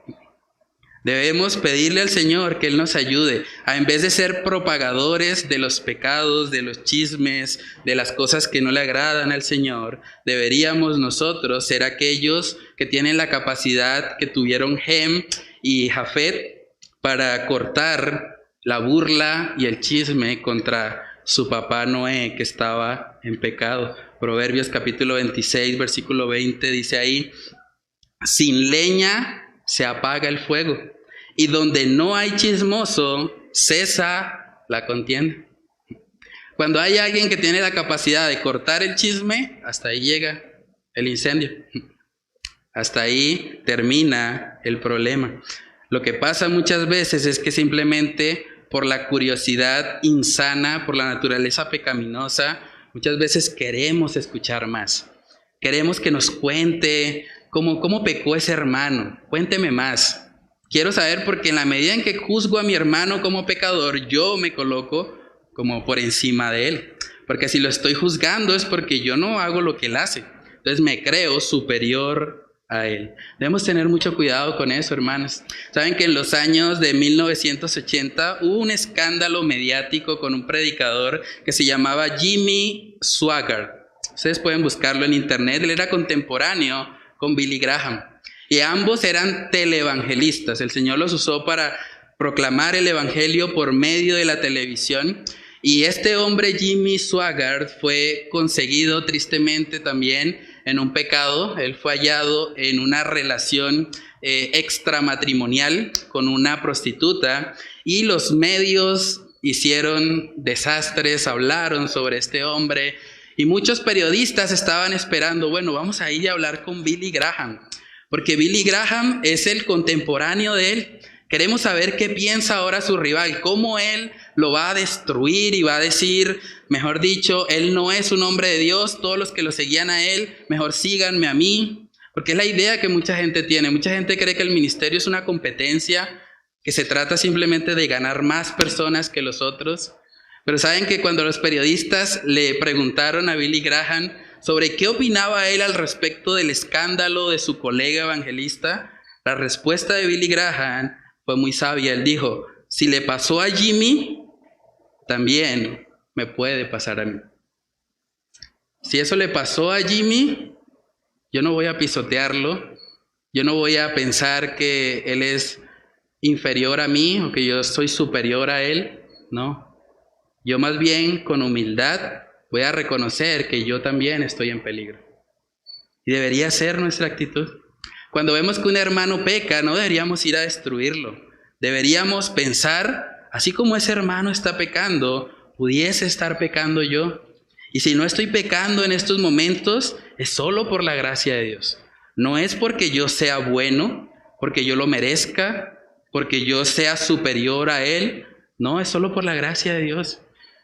Debemos pedirle al Señor que Él nos ayude a, en vez de ser propagadores de los pecados, de los chismes, de las cosas que no le agradan al Señor, deberíamos nosotros ser aquellos que tienen la capacidad que tuvieron Sem y Jafet para cortar la burla y el chisme contra su papá Noé, que estaba en pecado. Proverbios capítulo 26, versículo 20 dice ahí: sin leña se apaga el fuego, y donde no hay chismoso, cesa la contienda. Cuando hay alguien que tiene la capacidad de cortar el chisme, hasta ahí llega el incendio. Hasta ahí termina el problema. Lo que pasa muchas veces es que simplemente por la curiosidad insana, por la naturaleza pecaminosa, muchas veces queremos escuchar más. Queremos que nos cuente cómo pecó ese hermano. Cuénteme más. Quiero saber, porque en la medida en que juzgo a mi hermano como pecador, yo me coloco como por encima de él. Porque si lo estoy juzgando es porque yo no hago lo que él hace. Entonces me creo superior a él. Debemos tener mucho cuidado con eso, hermanos. Saben que en los años de 1980 hubo un escándalo mediático con un predicador que se llamaba Jimmy Swaggart. Ustedes pueden buscarlo en internet. Él era contemporáneo con Billy Graham. Y ambos eran televangelistas. El Señor los usó para proclamar el evangelio por medio de la televisión. Y este hombre, Jimmy Swaggart, fue conseguido tristemente también en un pecado. Él fue hallado en una relación extramatrimonial con una prostituta. Y los medios hicieron desastres, hablaron sobre este hombre. Y muchos periodistas estaban esperando: bueno, vamos a ir a hablar con Billy Graham, porque Billy Graham es el contemporáneo de él. Queremos saber qué piensa ahora su rival, cómo él lo va a destruir y va a decir, mejor dicho, él no es un hombre de Dios, todos los que lo seguían a él, mejor síganme a mí. Porque es la idea que mucha gente tiene. Mucha gente cree que el ministerio es una competencia, que se trata simplemente de ganar más personas que los otros. Pero saben que cuando los periodistas le preguntaron a Billy Graham sobre qué opinaba él al respecto del escándalo de su colega evangelista, la respuesta de Billy Graham fue muy sabia. Él dijo, si le pasó a Jimmy, también me puede pasar a mí. Si eso le pasó a Jimmy, yo no voy a pisotearlo, yo no voy a pensar que él es inferior a mí o que yo soy superior a él, no. Yo más bien con humildad voy a reconocer que yo también estoy en peligro. Y debería ser nuestra actitud. Cuando vemos que un hermano peca, no deberíamos ir a destruirlo. Deberíamos pensar, así como ese hermano está pecando, pudiese estar pecando yo. Y si no estoy pecando en estos momentos, es solo por la gracia de Dios. No es porque yo sea bueno, porque yo lo merezca, porque yo sea superior a Él. No, es solo por la gracia de Dios.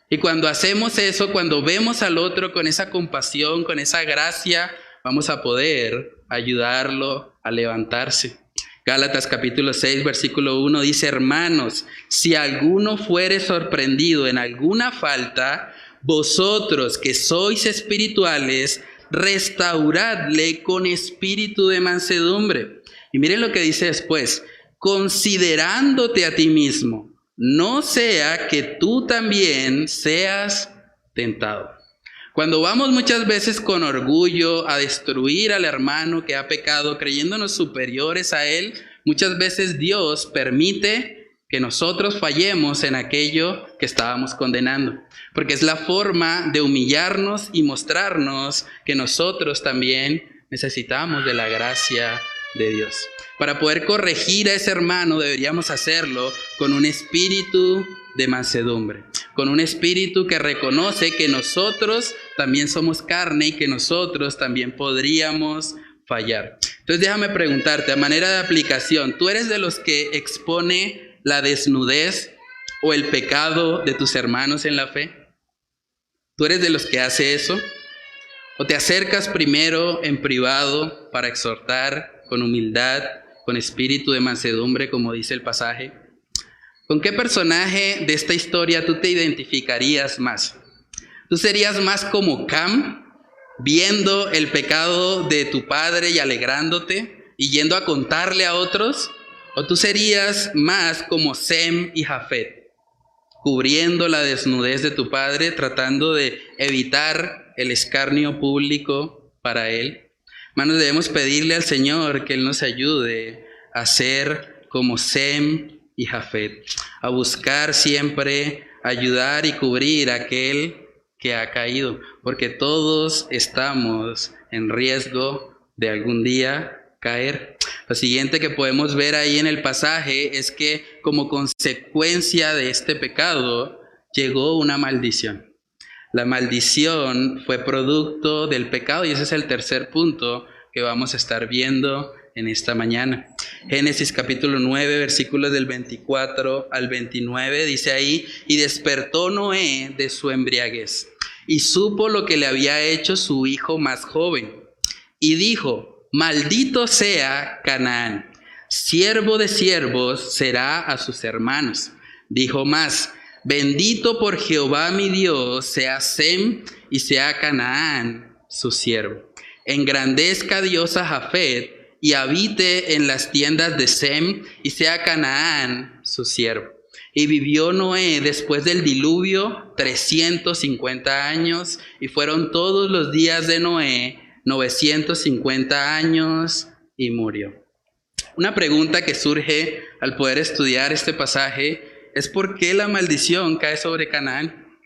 Y cuando hacemos eso, cuando vemos al otro con esa compasión, con esa gracia, vamos a poder ayudarlo a levantarse. Gálatas capítulo 6, versículo 1 dice, hermanos, si alguno fuere sorprendido en alguna falta, vosotros que sois espirituales, restauradle con espíritu de mansedumbre. Y miren lo que dice después, considerándote a ti mismo, no sea que tú también seas tentado. Cuando vamos muchas veces con orgullo a destruir al hermano que ha pecado, creyéndonos superiores a él, muchas veces Dios permite que nosotros fallemos en aquello que estábamos condenando. Porque es la forma de humillarnos y mostrarnos que nosotros también necesitamos de la gracia de Dios. Para poder corregir a ese hermano deberíamos hacerlo con un espíritu de mansedumbre, con un espíritu que reconoce que nosotros también somos carne y que nosotros también podríamos fallar. Entonces déjame preguntarte, a manera de aplicación, ¿tú eres de los que expone la desnudez o el pecado de tus hermanos en la fe? ¿Tú eres de los que hace eso? ¿O te acercas primero en privado para exhortar con humildad, con espíritu de mansedumbre, como dice el pasaje? ¿Con qué personaje de esta historia tú te identificarías más? ¿Tú serías más como Cam, viendo el pecado de tu padre y alegrándote y yendo a contarle a otros? ¿O tú serías más como Sem y Jafet, cubriendo la desnudez de tu padre, tratando de evitar el escarnio público para él? Hermanos, debemos pedirle al Señor que Él nos ayude a ser como Sem y Jafet, a buscar siempre ayudar y cubrir a aquel que ha caído, porque todos estamos en riesgo de algún día caer. Lo siguiente que podemos ver ahí en el pasaje es que como consecuencia de este pecado llegó una maldición. La maldición fue producto del pecado y ese es el tercer punto que vamos a estar viendo en esta mañana. Génesis capítulo 9, versículos del 24 al 29, dice ahí, y despertó Noé de su embriaguez y supo lo que le había hecho su hijo más joven. Y dijo, maldito sea Canaán, siervo de siervos será a sus hermanos. Dijo más, bendito por Jehová mi Dios sea Sem y sea Canaán su siervo. Engrandezca Dios a Jafet y habite en las tiendas de Sem y sea Canaán su siervo. Y vivió Noé después del diluvio 350 años y fueron todos los días de Noé 950 años y murió. Una pregunta que surge al poder estudiar este pasaje es ¿por qué la maldición cae sobre Canaán?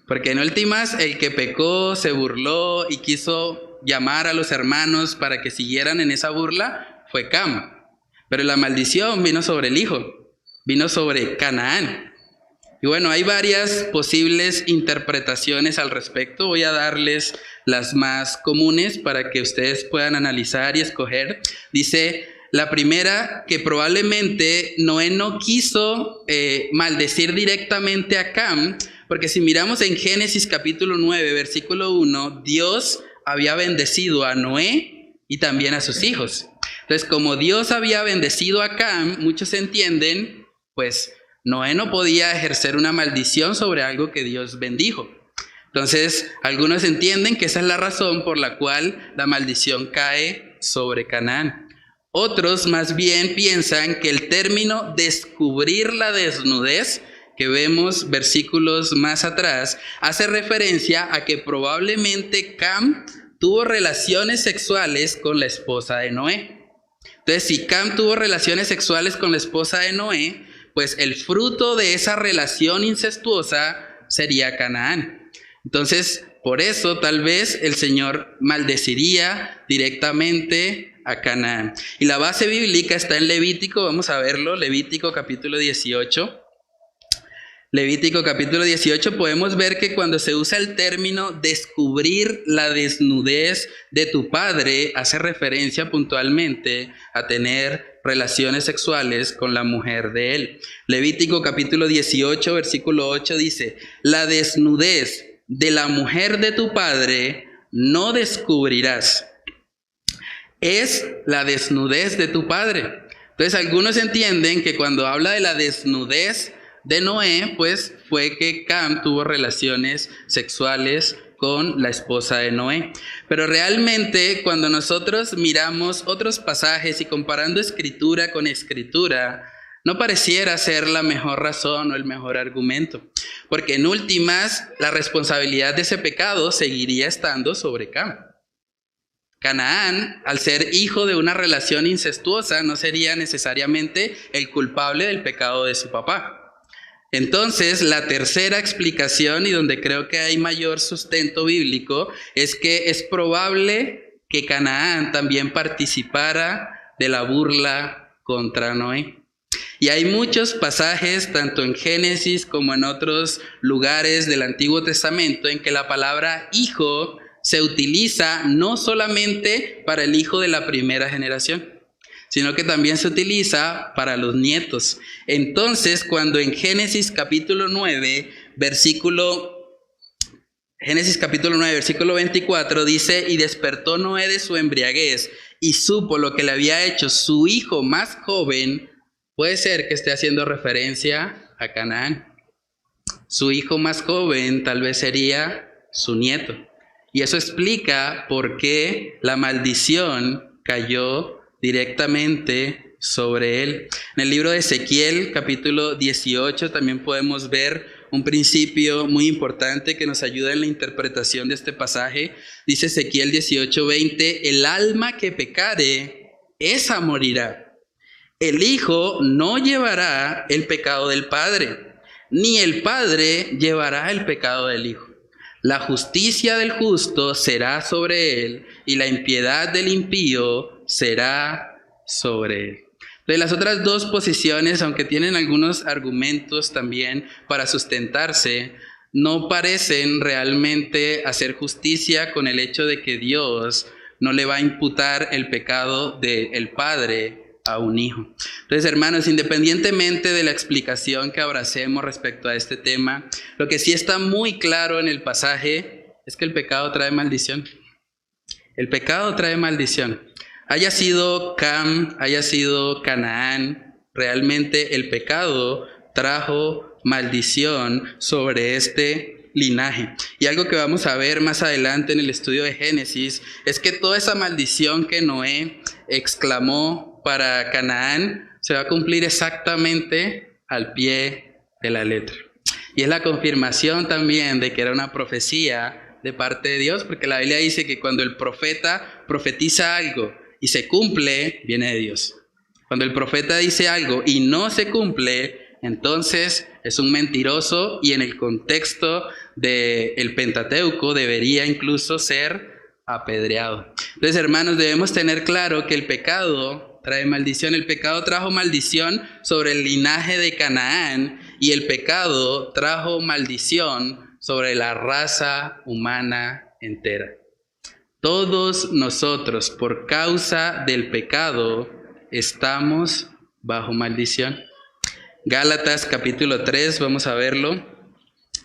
Porque en últimas el que pecó, se burló y quiso llamar a los hermanos para que siguieran en esa burla fue Cam. Pero la maldición vino sobre el hijo, vino sobre Canaán. Y bueno, hay varias posibles interpretaciones al respecto. Voy a darles las más comunes para que ustedes puedan analizar y escoger. Dice, La primera, que probablemente Noé no quiso maldecir directamente a Cam, porque si miramos en Génesis capítulo 9, versículo 1, Dios había bendecido a Noé y también a sus hijos. Entonces, como Dios había bendecido a Cam, muchos entienden, pues Noé no podía ejercer una maldición sobre algo que Dios bendijo. Entonces, algunos entienden que esa es la razón por la cual la maldición cae sobre Canaán. Otros más bien piensan que el término descubrir la desnudez, que vemos versículos más atrás, hace referencia a que probablemente Cam tuvo relaciones sexuales con la esposa de Noé. Entonces, si Cam tuvo relaciones sexuales con la esposa de Noé, pues el fruto de esa relación incestuosa sería Canaán. Entonces, por eso tal vez el Señor maldeciría directamente a Canaán. Y la base bíblica está en Levítico, vamos a verlo, Levítico capítulo 18. Levítico capítulo 18 podemos ver que cuando se usa el término descubrir la desnudez de tu padre, hace referencia puntualmente a tener relaciones sexuales con la mujer de él. Levítico capítulo 18 versículo 8 dice: la desnudez de la mujer de tu padre no descubrirás. Es la desnudez de tu padre. Entonces algunos entienden que cuando habla de la desnudez de Noé, pues fue que Cam tuvo relaciones sexuales con la esposa de Noé. Pero realmente cuando nosotros miramos otros pasajes y comparando escritura con escritura, no pareciera ser la mejor razón o el mejor argumento, porque en últimas la responsabilidad de ese pecado seguiría estando sobre Cam. Canaán, al ser hijo de una relación incestuosa, no sería necesariamente el culpable del pecado de su papá. Entonces, la tercera explicación, y donde creo que hay mayor sustento bíblico, es que es probable que Canaán también participara de la burla contra Noé. Y hay muchos pasajes, tanto en Génesis como en otros lugares del Antiguo Testamento, en que la palabra hijo se utiliza no solamente para el hijo de la primera generación, sino que también se utiliza para los nietos. Entonces, cuando en Génesis capítulo 9, versículo 24 dice: y despertó Noé de su embriaguez y supo lo que le había hecho su hijo más joven, puede ser que esté haciendo referencia a Canaán. Su hijo más joven tal vez sería su nieto. Y eso explica por qué la maldición cayó directamente sobre él. En el libro de Ezequiel, capítulo 18, también podemos ver un principio muy importante que nos ayuda en la interpretación de este pasaje. Dice Ezequiel 18:20: el alma que pecare, esa morirá. El hijo no llevará el pecado del padre, ni el padre llevará el pecado del hijo. La justicia del justo será sobre él, y la impiedad del impío será sobre él. De las otras dos posiciones, aunque tienen algunos argumentos también para sustentarse, no parecen realmente hacer justicia con el hecho de que Dios no le va a imputar el pecado del padre a un hijo. Entonces, hermanos, independientemente de la explicación que abracemos respecto a este tema, lo que sí está muy claro en el pasaje es que el pecado trae maldición. El pecado trae maldición. Haya sido Cam, haya sido Canaán, realmente el pecado trajo maldición sobre este linaje. Y algo que vamos a ver más adelante en el estudio de Génesis es que toda esa maldición que Noé exclamó para Canaán se va a cumplir exactamente al pie de la letra. Y es la confirmación también de que era una profecía de parte de Dios, porque la Biblia dice que cuando el profeta profetiza algo y se cumple, viene de Dios. Cuando el profeta dice algo y no se cumple, entonces es un mentiroso, y en el contexto del Pentateuco debería incluso ser apedreado. Entonces, hermanos, debemos tener claro que el pecado trae maldición. El pecado trajo maldición sobre el linaje de Canaán, y el pecado trajo maldición sobre la raza humana entera. Todos nosotros, por causa del pecado, estamos bajo maldición. Gálatas capítulo 3, vamos a verlo.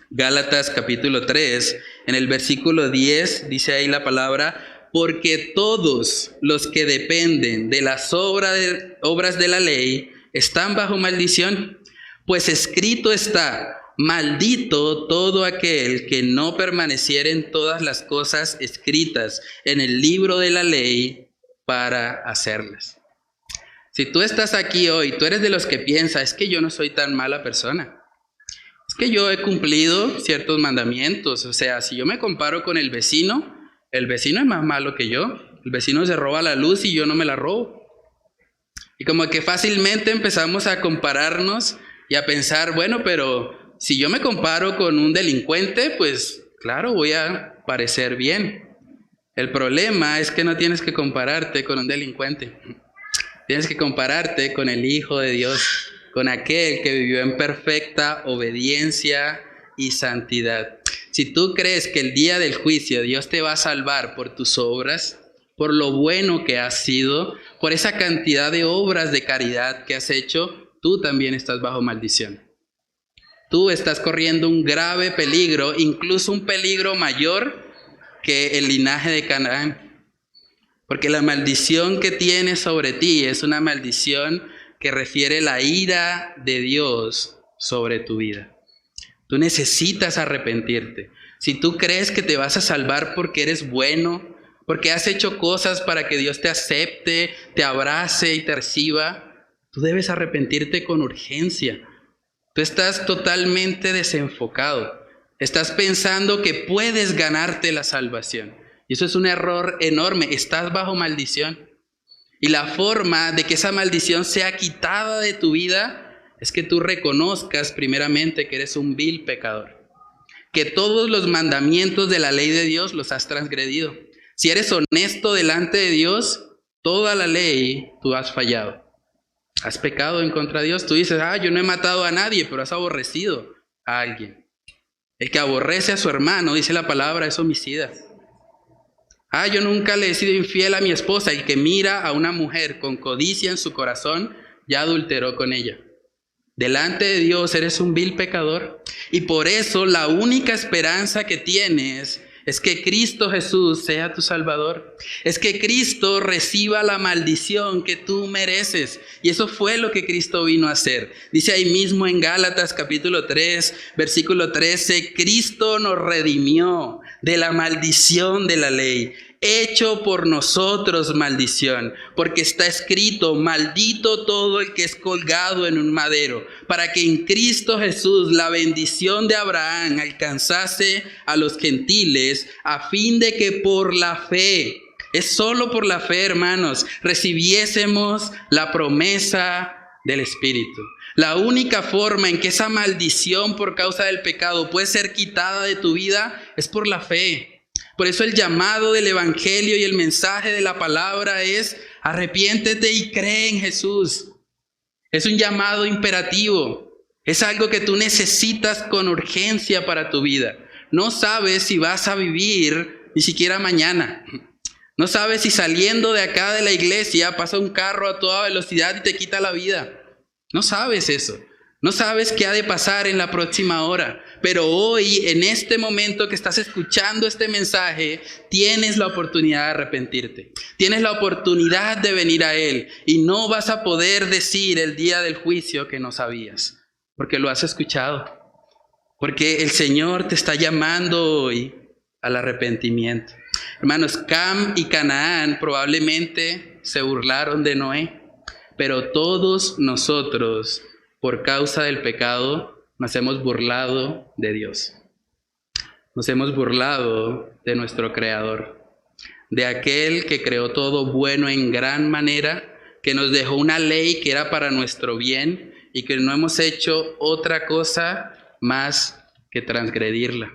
Gálatas capítulo 3, en el versículo 10 dice ahí la palabra: porque todos los que dependen de las obras de la ley están bajo maldición, pues escrito está: maldito todo aquel que no permaneciere en todas las cosas escritas en el libro de la ley para hacerlas. Si tú estás aquí hoy, tú eres de los que piensa: es que yo no soy tan mala persona. Es que yo he cumplido ciertos mandamientos. O sea, si yo me comparo con el vecino es más malo que yo. El vecino se roba la luz y yo no me la robo. Y como que fácilmente empezamos a compararnos y a pensar, bueno, pero si yo me comparo con un delincuente, pues claro, voy a parecer bien. El problema es que no tienes que compararte con un delincuente. Tienes que compararte con el Hijo de Dios, con aquel que vivió en perfecta obediencia y santidad. Si tú crees que el día del juicio Dios te va a salvar por tus obras, por lo bueno que has sido, por esa cantidad de obras de caridad que has hecho, tú también estás bajo maldición. Tú estás corriendo un grave peligro, incluso un peligro mayor que el linaje de Canaán. Porque la maldición que tienes sobre ti es una maldición que refiere la ira de Dios sobre tu vida. Tú necesitas arrepentirte. Si tú crees que te vas a salvar porque eres bueno, porque has hecho cosas para que Dios te acepte, te abrace y te reciba, tú debes arrepentirte con urgencia. Tú estás totalmente desenfocado. Estás pensando que puedes ganarte la salvación. Y eso es un error enorme. Estás bajo maldición. Y la forma de que esa maldición sea quitada de tu vida es que tú reconozcas primeramente que eres un vil pecador. Que todos los mandamientos de la ley de Dios los has transgredido. Si eres honesto delante de Dios, toda la ley tú has fallado. Has pecado en contra de Dios. Tú dices: yo no he matado a nadie, pero has aborrecido a alguien. El que aborrece a su hermano, dice la palabra, es homicida. Yo nunca le he sido infiel a mi esposa. El que mira a una mujer con codicia en su corazón, ya adulteró con ella. Delante de Dios eres un vil pecador. Y por eso la única esperanza que tienes es que Cristo Jesús sea tu Salvador. Es que Cristo reciba la maldición que tú mereces. Y eso fue lo que Cristo vino a hacer. Dice ahí mismo en Gálatas capítulo 3, versículo 13, Cristo nos redimió de la maldición de la ley, hecho por nosotros maldición, porque está escrito: maldito todo el que es colgado en un madero, para que en Cristo Jesús la bendición de Abraham alcanzase a los gentiles, a fin de que por la fe, es solo por la fe, hermanos, recibiésemos la promesa del Espíritu. La única forma en que esa maldición por causa del pecado puede ser quitada de tu vida es por la fe. Por eso el llamado del Evangelio y el mensaje de la palabra es: arrepiéntete y cree en Jesús. Es un llamado imperativo. Es algo que tú necesitas con urgencia para tu vida. No sabes si vas a vivir ni siquiera mañana. No sabes si saliendo de acá de la iglesia pasa un carro a toda velocidad y te quita la vida. No sabes eso. No sabes qué ha de pasar en la próxima hora. Pero hoy, en este momento que estás escuchando este mensaje, tienes la oportunidad de arrepentirte. Tienes la oportunidad de venir a Él. Y no vas a poder decir el día del juicio que no sabías. Porque lo has escuchado. Porque el Señor te está llamando hoy al arrepentimiento. Hermanos, Cam y Canaán probablemente se burlaron de Noé. Pero todos nosotros, por causa del pecado, nos hemos burlado de Dios. Nos hemos burlado de nuestro Creador, de aquel que creó todo bueno en gran manera, que nos dejó una ley que era para nuestro bien y que no hemos hecho otra cosa más que transgredirla.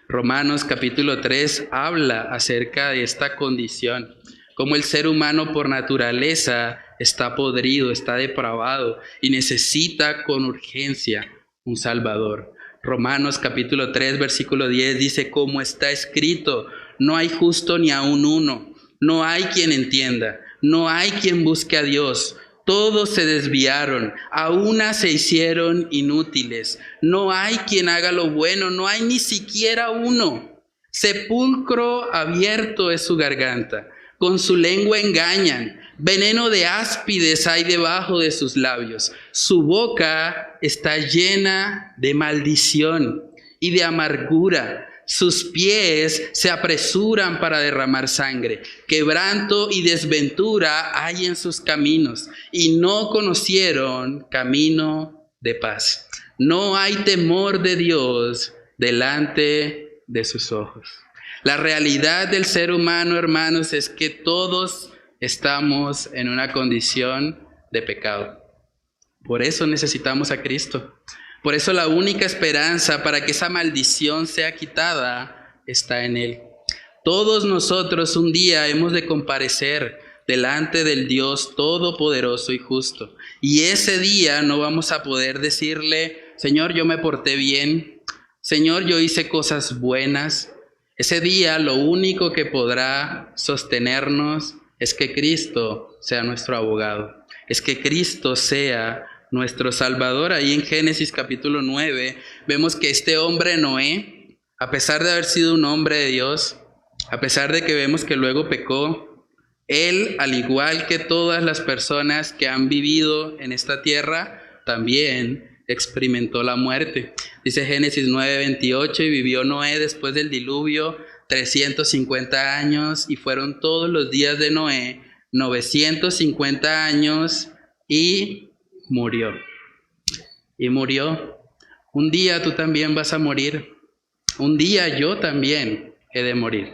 Romanos capítulo 3 habla acerca de esta condición, cómo el ser humano por naturaleza está podrido, está depravado y necesita con urgencia un Salvador. Romanos capítulo 3 versículo 10 dice: como está escrito, no hay justo ni aun uno, no hay quien entienda, No hay quien busque a Dios. Todos se desviaron, a una se hicieron inútiles. No hay quien haga lo bueno, no hay ni siquiera uno. Sepulcro abierto es su garganta, con su lengua engañan. Veneno de áspides hay debajo de sus labios. Su boca está llena de maldición y de amargura. Sus pies se apresuran para derramar sangre. Quebranto y desventura hay en sus caminos, y no conocieron camino de paz. No hay temor de Dios delante de sus ojos. La realidad del ser humano, hermanos, es que todos estamos en una condición de pecado. Por eso necesitamos a Cristo. Por eso la única esperanza para que esa maldición sea quitada está en Él. Todos nosotros un día hemos de comparecer delante del Dios todopoderoso y justo. Y ese día no vamos a poder decirle, Señor, yo me porté bien. Señor, yo hice cosas buenas. Ese día lo único que podrá sostenernos es que Cristo sea nuestro abogado. Es que Cristo sea nuestro Salvador. Ahí en Génesis capítulo 9 vemos que este hombre Noé, a pesar de haber sido un hombre de Dios, a pesar de que vemos que luego pecó, él, al igual que todas las personas que han vivido en esta tierra, también experimentó la muerte. Dice Génesis 9:28, y vivió Noé después del diluvio 350 años, y fueron todos los días de Noé 950 años, y murió. Y murió. Un día tú también vas a morir. Un día yo también he de morir.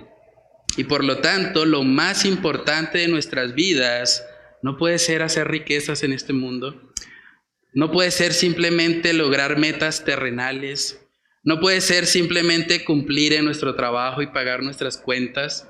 Y por lo tanto, lo más importante de nuestras vidas no puede ser hacer riquezas en este mundo. No puede ser simplemente lograr metas terrenales. No puede ser simplemente cumplir en nuestro trabajo y pagar nuestras cuentas.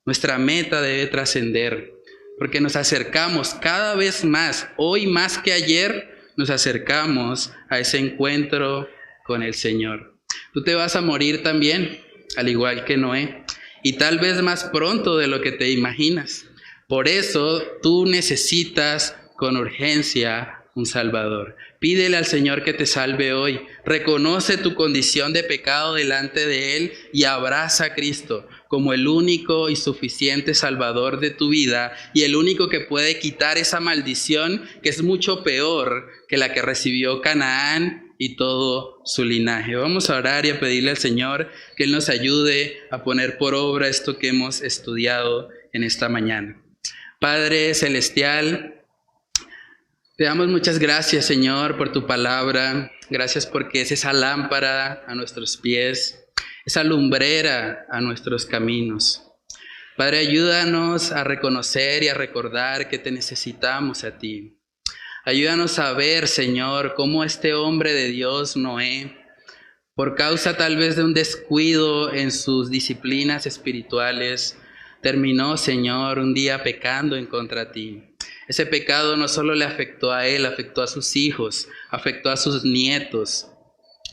Nuestra meta debe trascender, porque nos acercamos cada vez más, hoy más que ayer, nos acercamos a ese encuentro con el Señor. Tú te vas a morir también, al igual que Noé, y tal vez más pronto de lo que te imaginas. Por eso tú necesitas con urgencia un Salvador. Pídele al Señor que te salve hoy. Reconoce tu condición de pecado delante de Él y abraza a Cristo como el único y suficiente Salvador de tu vida, y el único que puede quitar esa maldición que es mucho peor que la que recibió Canaán y todo su linaje. Vamos a orar y a pedirle al Señor que Él nos ayude a poner por obra esto que hemos estudiado en esta mañana. Padre Celestial, te damos muchas gracias, Señor, por tu palabra. Gracias porque es esa lámpara a nuestros pies, esa lumbrera a nuestros caminos. Padre, ayúdanos a reconocer y a recordar que te necesitamos a ti. Ayúdanos a ver, Señor, cómo este hombre de Dios, Noé, por causa tal vez de un descuido en sus disciplinas espirituales, terminó, Señor, un día pecando en contra de ti. Ese pecado no solo le afectó a él, afectó a sus hijos, afectó a sus nietos.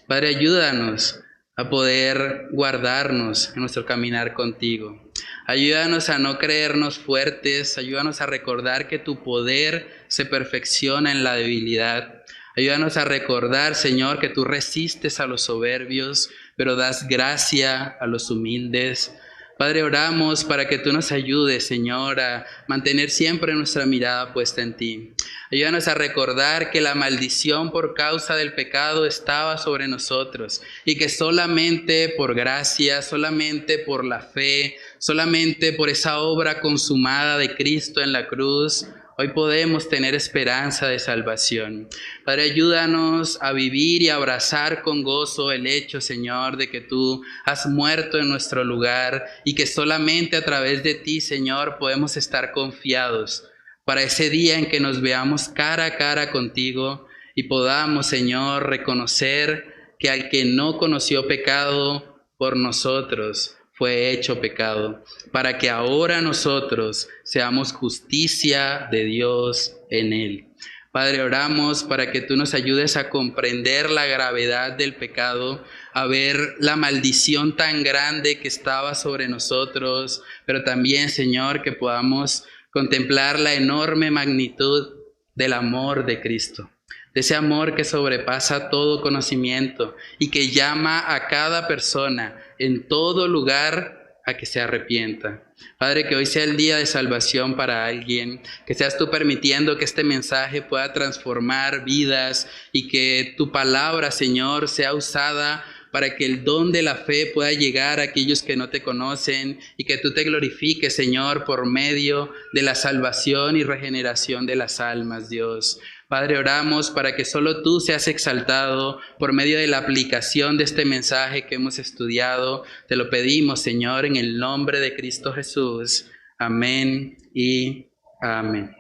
Padre, ayúdanos a poder guardarnos en nuestro caminar contigo. Ayúdanos a no creernos fuertes, ayúdanos a recordar que tu poder se perfecciona en la debilidad. Ayúdanos a recordar, Señor, que tú resistes a los soberbios, pero das gracia a los humildes. Padre, oramos para que tú nos ayudes, Señor, a mantener siempre nuestra mirada puesta en ti. Ayúdanos a recordar que la maldición por causa del pecado estaba sobre nosotros y que solamente por gracia, solamente por la fe, solamente por esa obra consumada de Cristo en la cruz, hoy podemos tener esperanza de salvación. Padre, ayúdanos a vivir y abrazar con gozo el hecho, Señor, de que tú has muerto en nuestro lugar y que solamente a través de ti, Señor, podemos estar confiados para ese día en que nos veamos cara a cara contigo y podamos, Señor, reconocer que al que no conoció pecado por nosotros, fue hecho pecado, para que ahora nosotros seamos justicia de Dios en Él. Padre, oramos para que tú nos ayudes a comprender la gravedad del pecado, a ver la maldición tan grande que estaba sobre nosotros, pero también, Señor, que podamos contemplar la enorme magnitud del amor de Cristo, de ese amor que sobrepasa todo conocimiento y que llama a cada persona en todo lugar a que se arrepienta. Padre, que hoy sea el día de salvación para alguien, que seas tú permitiendo que este mensaje pueda transformar vidas y que tu palabra, Señor, sea usada para que el don de la fe pueda llegar a aquellos que no te conocen y que tú te glorifiques, Señor, por medio de la salvación y regeneración de las almas, Dios. Padre, oramos para que solo tú seas exaltado por medio de la aplicación de este mensaje que hemos estudiado. Te lo pedimos, Señor, en el nombre de Cristo Jesús. Amén y amén.